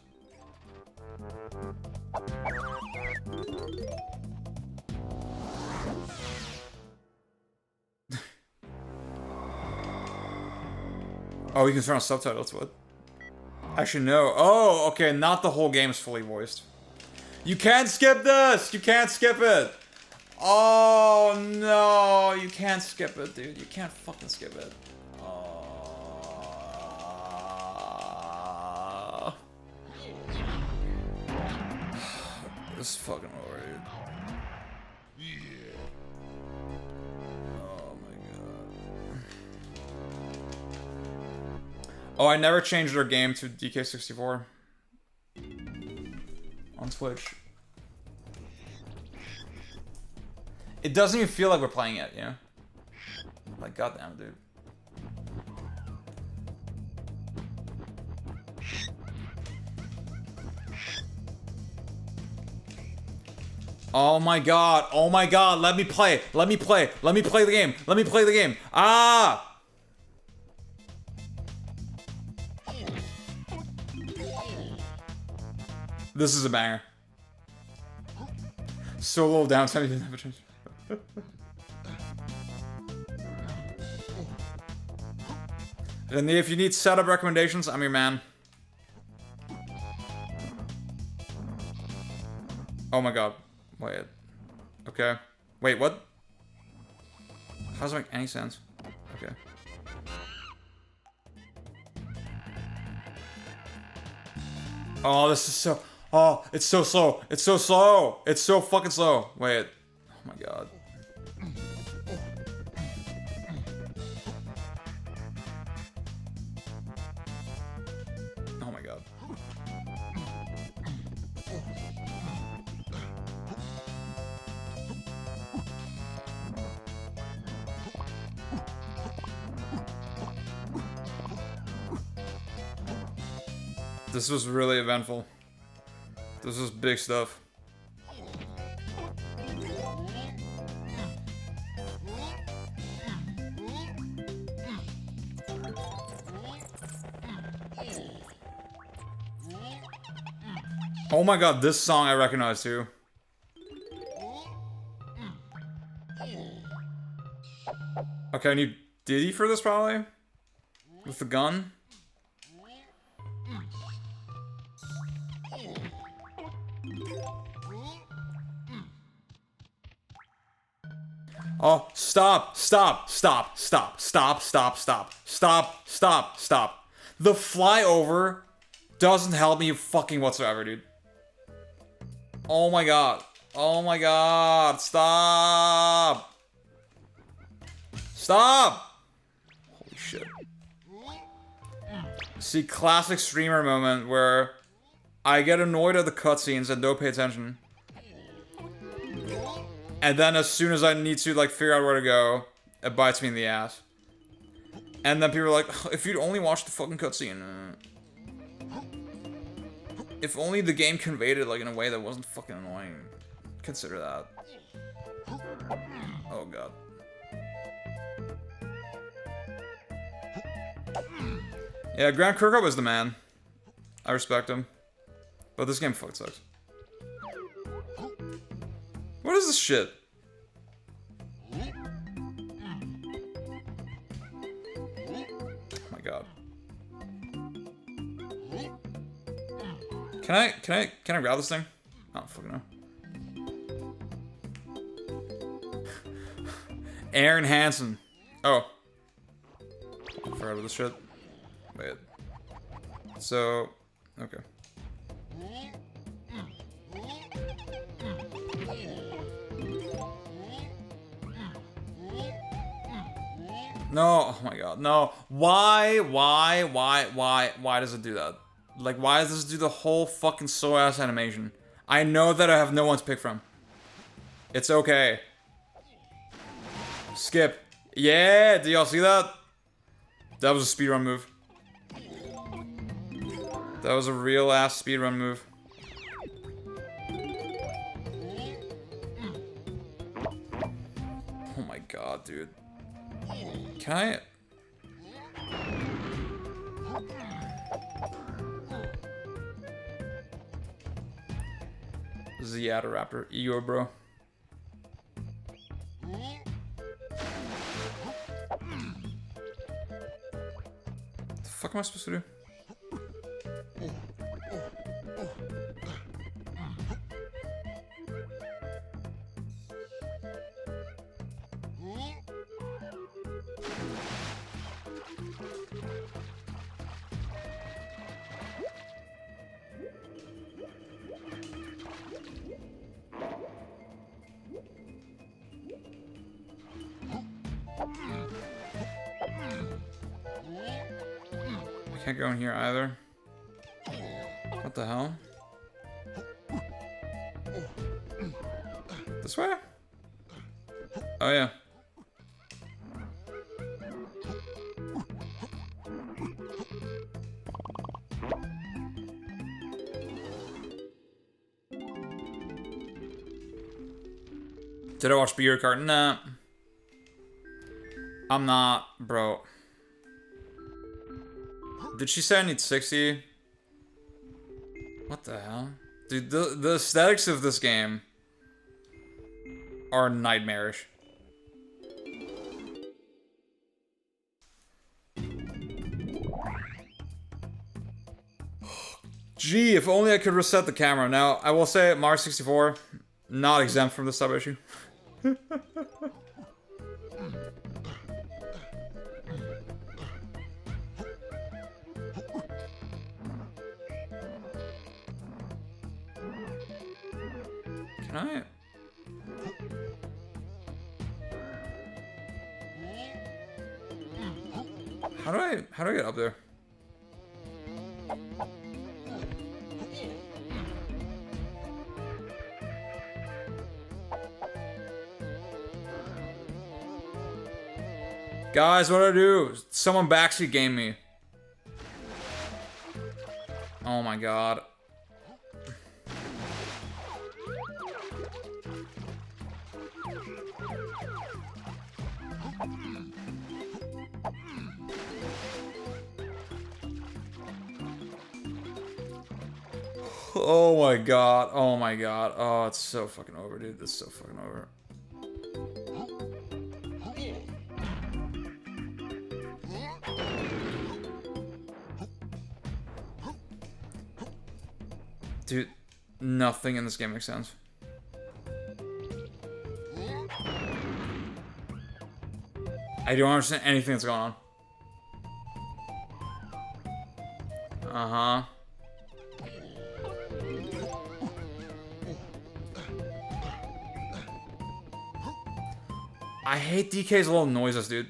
Oh, you can turn on subtitles, what? Actually, no. Oh, okay, not the whole game is fully voiced. You can't skip this! You can't skip it! Oh, no! You can't skip it, dude. You can't fucking skip it. Oh. This is fucking over, dude. Oh, I never changed their game to DK64 on Twitch. It doesn't even feel like we're playing it, you know? Like, goddamn, dude. Oh my god. Oh my god. Let me play. Let me play. Let me play the game. Let me play the game. Ah! This is a banger. So low downtime, you didn't have a chance. And if you need setup recommendations, I'm your man. Oh my god. Wait. Okay. Wait, what? How does it make any sense? Okay. Oh, this is so... Oh, it's so slow. It's so slow. It's so fucking slow. Wait. Oh my god. Oh my god. This was really eventful. This is big stuff. Oh my god, this song I recognize too. Okay, I need Diddy for this probably? With the gun? Oh, stop, stop, stop, stop, stop, stop, stop, stop, stop, stop. The flyover doesn't help me fucking whatsoever, dude. Oh my god. Oh my god. Stop. Stop. Holy shit. See, classic streamer moment where I get annoyed at the cutscenes and don't pay attention. And then as soon as I need to, like, figure out where to go, it bites me in the ass. And then people are like, if you'd only watch the fucking cutscene. If only the game conveyed it, like, in a way that wasn't fucking annoying. Consider that. Oh, God. Yeah, Grant Kirkhope is the man. I respect him. But this game fucking sucks. What is this shit? Oh my god. Can I grab this thing? I don't fucking know. Aaron Hansen. Oh. I forgot about this shit. Wait. So, okay. No, oh my god, no. Why does it do that? Like, why does this do the whole fucking slow-ass animation? I know that I have no one to pick from. It's okay. Skip. Yeah, do y'all see that? That was a speedrun move. That was a real-ass speedrun move. Oh my god, dude. Can I... Raptor, ego, bro. What the fuck am I supposed to do? Can't go in here either. What the hell? This way? Oh yeah. Did I watch Beer Cart? Nah. I'm not, bro. Did she say I need 60? What the hell? Dude, the aesthetics of this game are nightmarish. Gee, if only I could reset the camera. Now, I will say, Mario 64, not exempt from this sub-issue. Can I? How do I get up there? Guys, what do I do? Someone backseat game me. Oh my god. Oh my god. Oh my god. Oh, it's so fucking over, dude. This is so fucking over. Dude, nothing in this game makes sense. I don't understand anything that's going on. Uh-huh. I hate DK's little noises, dude.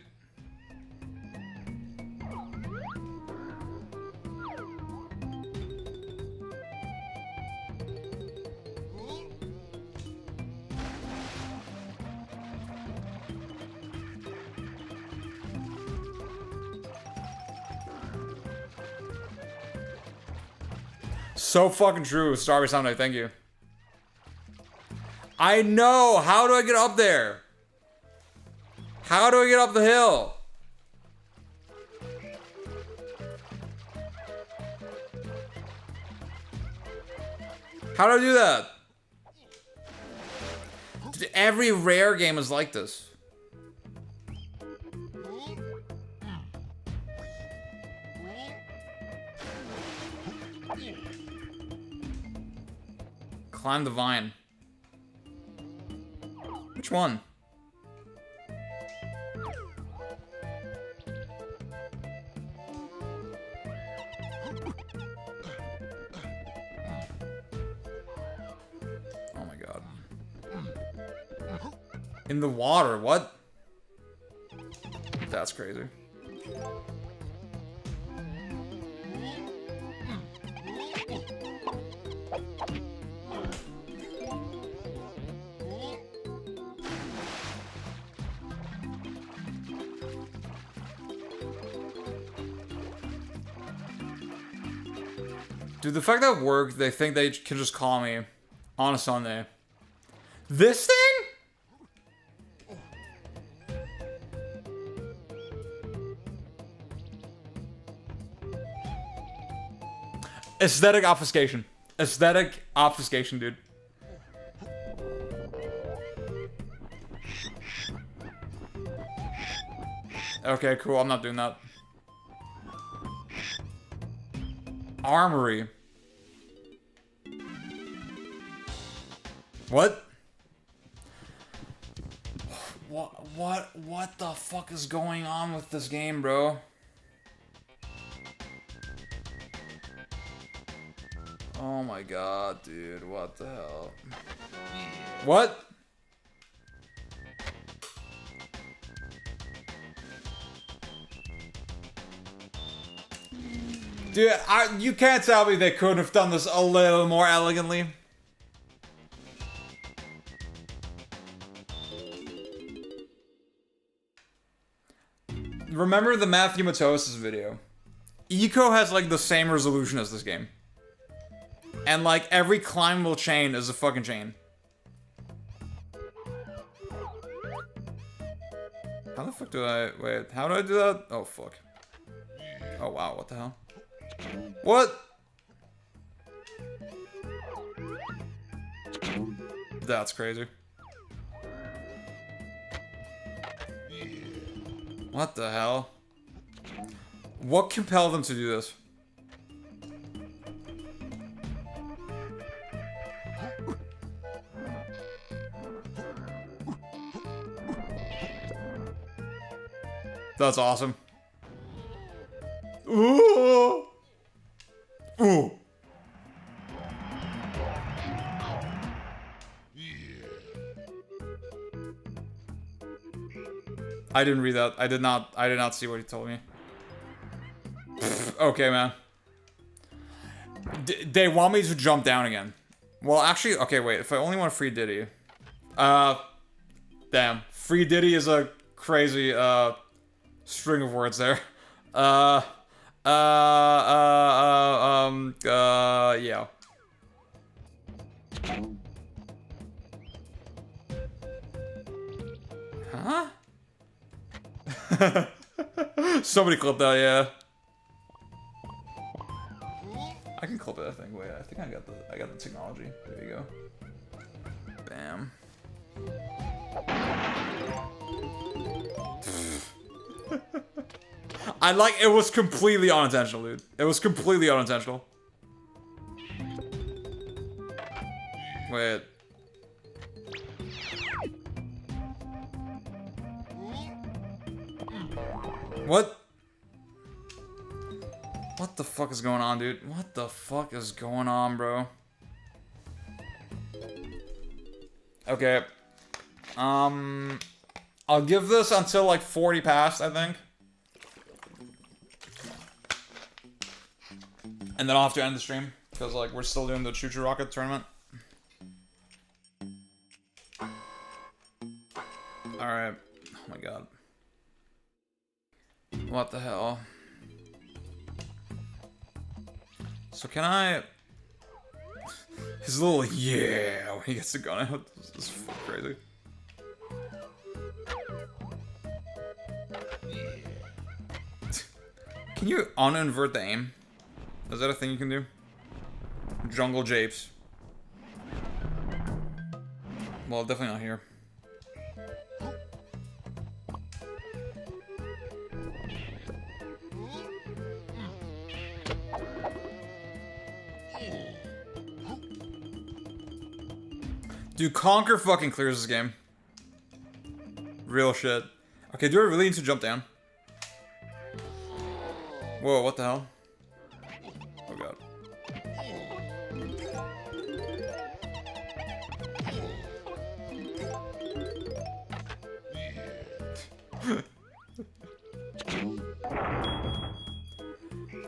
So fucking true, Starry Sunday, thank you. I know! How do I get up there? How do I get up the hill? How do I do that? Dude, every rare game is like this. Climb the vine. Which one? Oh my god. In the water, what? That's crazy. Dude, the fact that at work, they think they can just call me on a Sunday. This thing? Aesthetic obfuscation. Aesthetic obfuscation, dude. Okay, cool. I'm not doing that. Armory. What? What the fuck is going on with this game, bro? Oh my god, dude, what the hell? What? Dude, you can't tell me they couldn't have done this a little more elegantly. Remember the Matthew Matosis video? Eco has like the same resolution as this game. And like every climbable chain is a fucking chain. How the fuck do I... Wait, how do I do that? Oh, fuck. Oh, wow, what the hell? What? That's crazy. What the hell? What compelled them to do this? That's awesome. Ooh. Ooh. I didn't read that. I did not see what he told me. Okay, man. They want me to jump down again. Well, actually, okay, wait. If I only want free Diddy. Damn. Free Diddy is a crazy, string of words there. Yeah. Huh? Somebody clip that, yeah. I can clip it, I think. Wait, I think I got the technology. There you go. Bam. It was completely unintentional, dude. It was completely unintentional. Wait. What? What the fuck is going on, dude? What the fuck is going on, bro? Okay. I'll give this until like 40 past, I think. And then I'll have to end the stream, because like we're still doing the Choo Choo Rocket tournament. Alright. Oh my god. What the hell? So can I... His little yeah when he gets the gun out. This is crazy. Can you uninvert the aim? Is that a thing you can do? Jungle japes. Well, definitely not here. Dude, Conquer fucking clears this game. Real shit. Okay, do I really need to jump down? Whoa, what the hell? Oh god.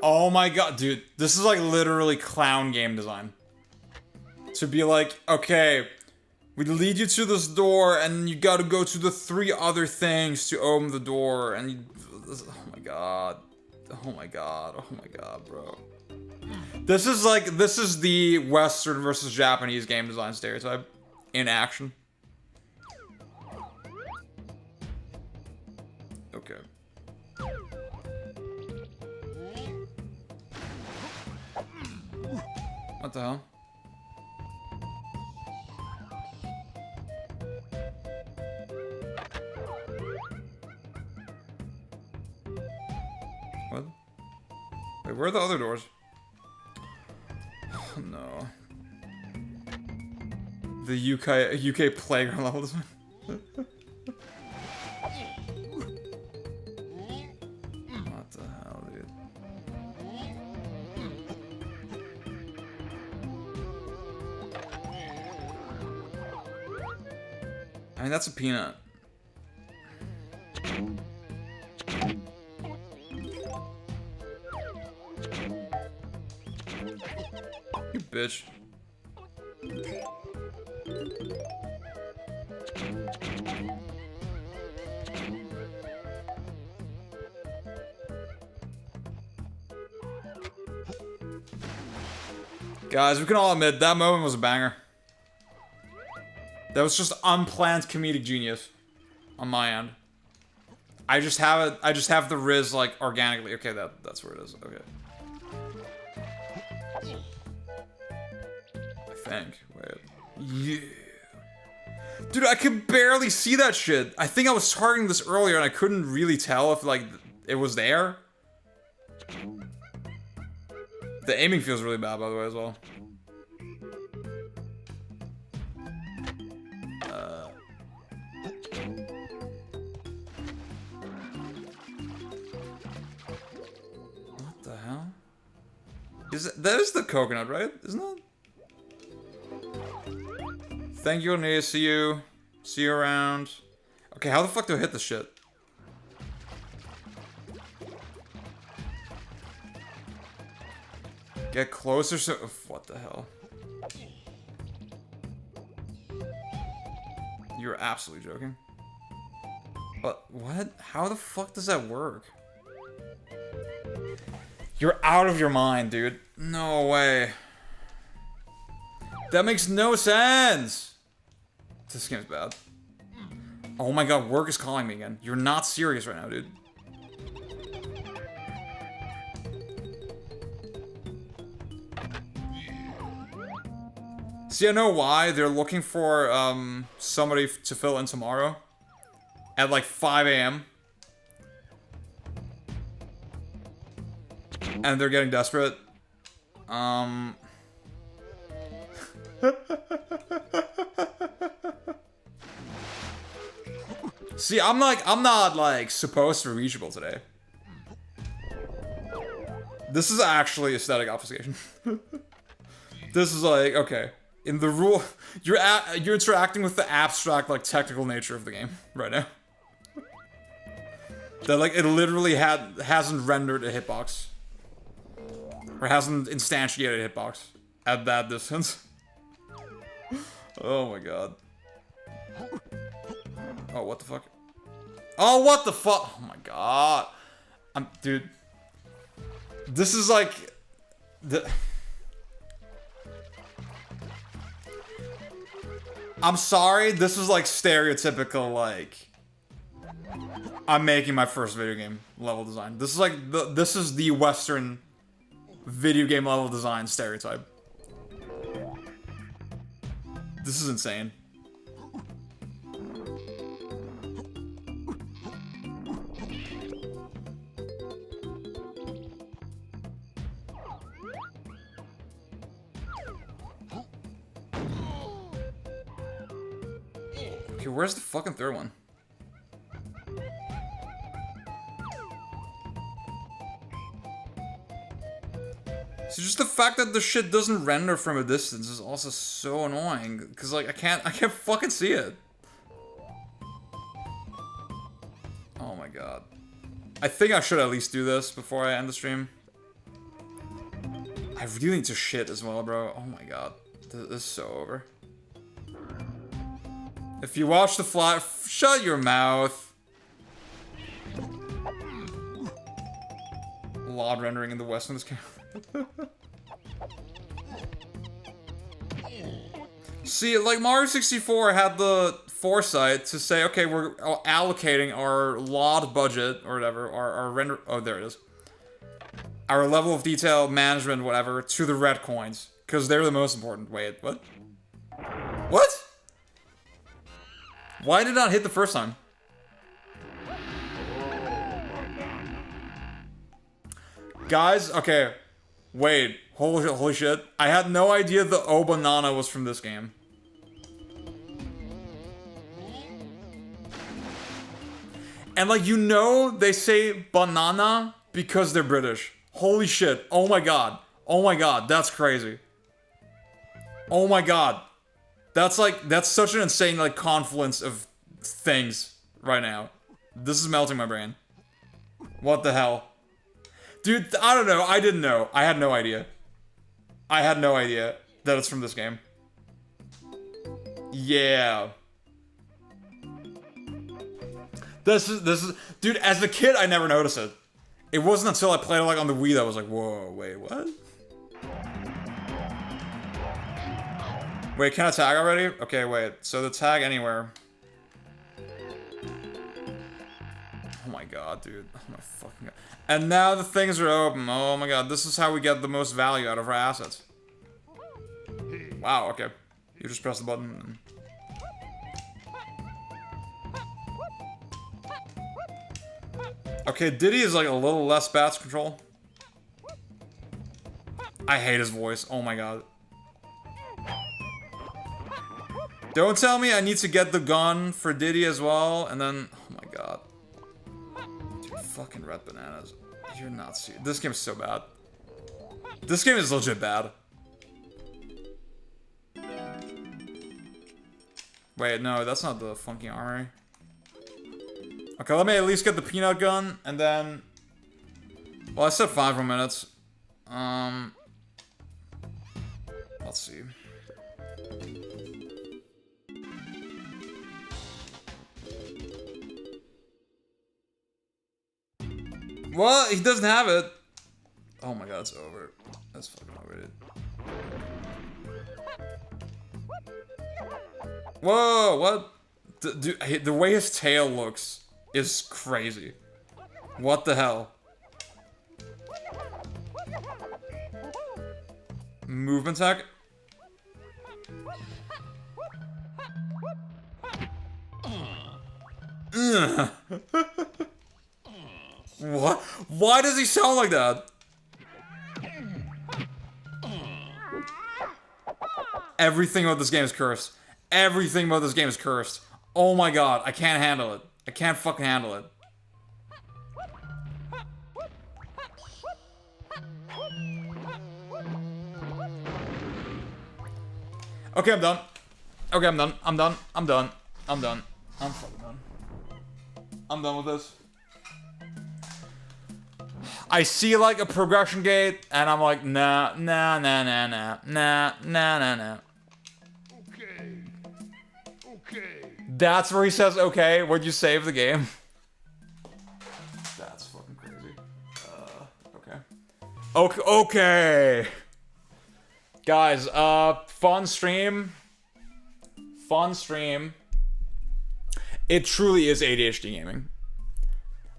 Oh my god, dude. This is like literally clown game design. To be like, okay, we lead you to this door, and you gotta go to the 3 other things to open the door, and you... Oh my god. Oh my god. Oh my god, bro. This is the Western versus Japanese game design stereotype in action. Okay. What the hell? What? Wait, where are the other doors? Oh, no. The UK playground level design. What the hell, dude? I mean, that's a peanut. You bitch. Guys, we can all admit that moment was a banger. That was just unplanned comedic genius on my end. I just have it. I just have the Riz like organically. Okay, that's where it is. Okay. I think. Wait. Yeah. Dude, I could barely see that shit. I think I was targeting this earlier and I couldn't really tell if like it was there. The aiming feels really bad, by the way, as well. What the hell? That is the coconut, right? Isn't it? Thank you, Nia. See you. See you around. Okay, how the fuck do I hit this shit? Get closer so... What the hell? You're absolutely joking. But what? How the fuck does that work? You're out of your mind, dude. No way. That makes no sense. This game's bad. Oh my god, work is calling me again. You're not serious right now, dude. See, I know why. They're looking for somebody to fill in tomorrow. At like 5 a.m. And they're getting desperate. See, I'm not like supposed to be reachable today. This is actually aesthetic obfuscation. This is like, okay. In the rule, you're interacting with the abstract, like, technical nature of the game right now. That, like, it literally hasn't rendered a hitbox. Or hasn't instantiated a hitbox at that distance. Oh my god. Oh, what the fuck? Oh, what the fuck? Oh my god. Dude. This is like... I'm sorry, this is like stereotypical, like... I'm making my first video game level design. This is like, this is the Western video game level design stereotype. This is insane. Okay, where's the fucking third one? So just the fact that the shit doesn't render from a distance is also so annoying. Cause like I can't fucking see it. Oh my god. I think I should at least do this before I end the stream. I really need to shit as well, bro. Oh my god. This is so over. If you watch the fly, shut your mouth. LOD rendering in the West in this game. See, like Mario 64 had the foresight to say, okay, we're allocating our LOD budget or whatever, our render. Oh, there it is. Our level of detail management, whatever, to the red coins, because they're the most important. Wait, what? What? Why did it not hit the first time? Guys, okay. Wait, holy shit. I had no idea the Oh Banana was from this game. And like, you know, they say banana because they're British. Holy shit. Oh my god. Oh my god, that's crazy. Oh my god. That's such an insane, like, confluence of things right now. This is melting my brain. What the hell? Dude, I don't know. I didn't know. I had no idea. I had no idea that it's from this game. Yeah. This is... Dude, as a kid, I never noticed it. It wasn't until I played it, like, on the Wii that I was like, whoa, wait, what? Wait, can I tag already? Okay, wait. So the tag anywhere. Oh my god, dude. Oh my fucking god. And now the things are open. Oh my god, this is how we get the most value out of our assets. Wow, okay. You just press the button. Okay, Diddy is like a little less bats control. I hate his voice. Oh my god. Don't tell me I need to get the gun for Diddy as well, and then... Oh my god. Dude, fucking red bananas. You're not serious. This game's so bad. This game is legit bad. Wait, no, that's not the funky armory. Okay, let me at least get the peanut gun, and then... Well, I said 5 more minutes. Let's see. Well, he doesn't have it. Oh my god, it's over. That's fucking over, dude. Whoa, what? Dude, the way his tail looks is crazy. What the hell? Movement tech? What? Why does he sound like that? Everything about this game is cursed. Everything about this game is cursed. Oh my god, I can't handle it. I can't fucking handle it. Okay, I'm done. Okay, I'm done. I'm done. I'm done. I'm done. I'm fucking done. I'm done with this. I see like a progression gate, and I'm like, nah, nah, nah, nah, nah, nah, nah, nah, nah. Okay. Okay. That's where he says, okay, would you save the game? That's fucking crazy. Okay. Okay, okay. Guys, fun stream. Fun stream. It truly is ADHD gaming.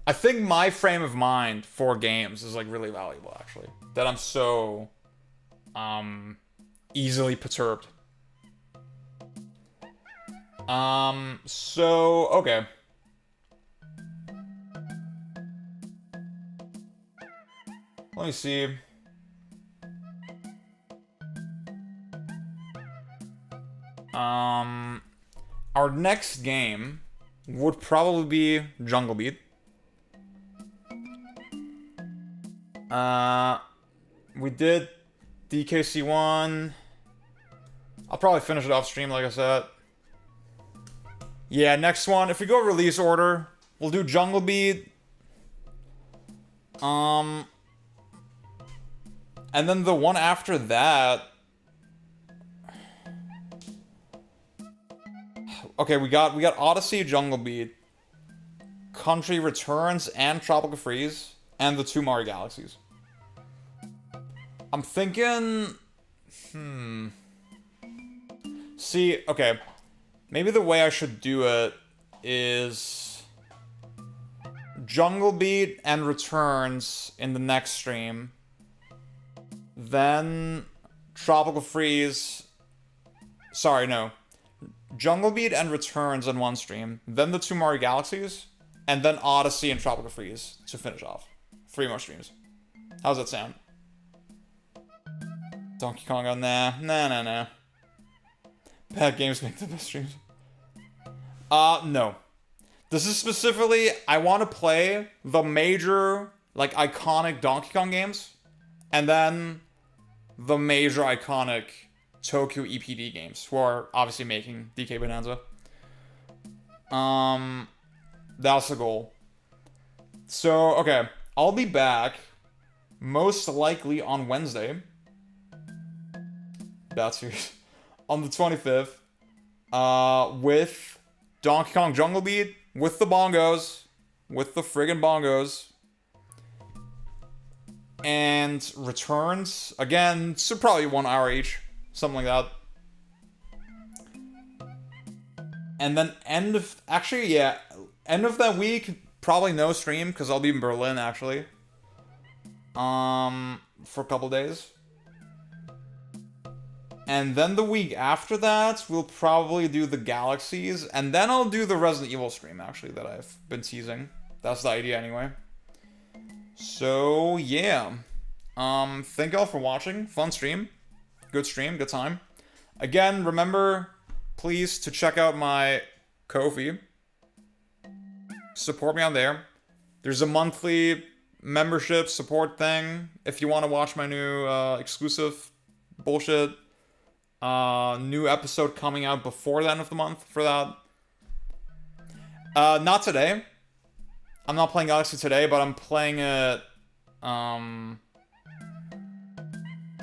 I think my frame of mind for games is like really valuable, actually. That I'm so easily perturbed. So okay. Let me see. Our next game would probably be Jungle Beat. We did DKC1. I'll probably finish it off stream, like I said. Yeah, next one. If we go release order, we'll do Jungle Beat. And then the one after that. Okay, we got Odyssey, Jungle Beat, Country Returns, and Tropical Freeze, and the 2 Mario Galaxies. I'm thinking... See, okay. Maybe the way I should do it is... Jungle Beat and Returns in the next stream. Then... Tropical Freeze... Sorry, no. Jungle Beat and Returns on one stream. Then the 2 Mario Galaxies. And then Odyssey and Tropical Freeze to finish off. 3 more streams. How's that sound? Donkey Kong on nah. Nah. Bad games make the best streams. No. This is specifically, I want to play the major, like, iconic Donkey Kong games. And then the major iconic Tokyo EPD games, who are obviously making DK Bananza. That's the goal. So, okay. I'll be back most likely on Wednesday. That's serious. On the 25th. With Donkey Kong Jungle Beat, with the bongos. With the friggin' bongos. And Returns. Again, so probably 1 hour each. Something like that. And then end of that week, probably no stream because I'll be in Berlin actually. For a couple days. And then the week after that, we'll probably do the Galaxies, and then I'll do the Resident Evil stream actually that I've been teasing. That's the idea anyway. So yeah. Thank y'all for watching. Fun stream. Good stream, good time. Again, remember, please, to check out my Ko-fi. Support me on there. There's a monthly membership support thing if you want to watch my new exclusive bullshit. New episode coming out before the end of the month for that. Not today. I'm not playing Galaxy today, but I'm playing it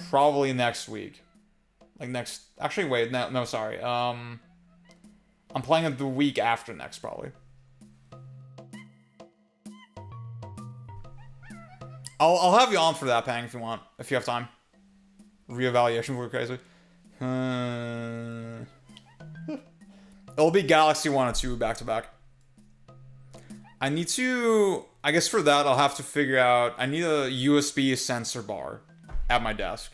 probably next week. Like next... Actually, wait. No, sorry. I'm playing it the week after next, probably. I'll have you on for that, Pang, if you want. If you have time. Reevaluation would be crazy. It'll be Galaxy 1 and 2 back to back. I need to... I guess for that, I'll have to figure out... I need a USB sensor bar at my desk.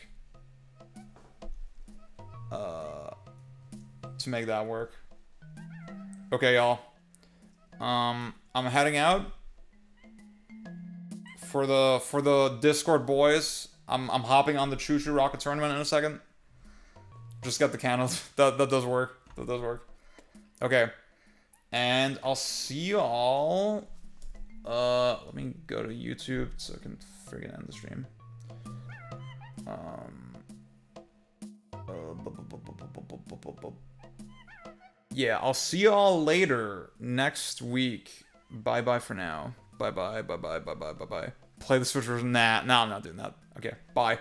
To make that work. Okay, y'all. I'm heading out. For the Discord boys, I'm hopping on the Choo Choo Rocket tournament in a second. Just got the candles. That does work. That does work. Okay. And I'll see you all. Let me go to YouTube so I can friggin' end the stream. Yeah, I'll see you all later next week. Bye bye for now. Bye bye. Bye bye. Bye bye. Bye bye. Play the Switch version. Nah, I'm not doing that. Okay, bye.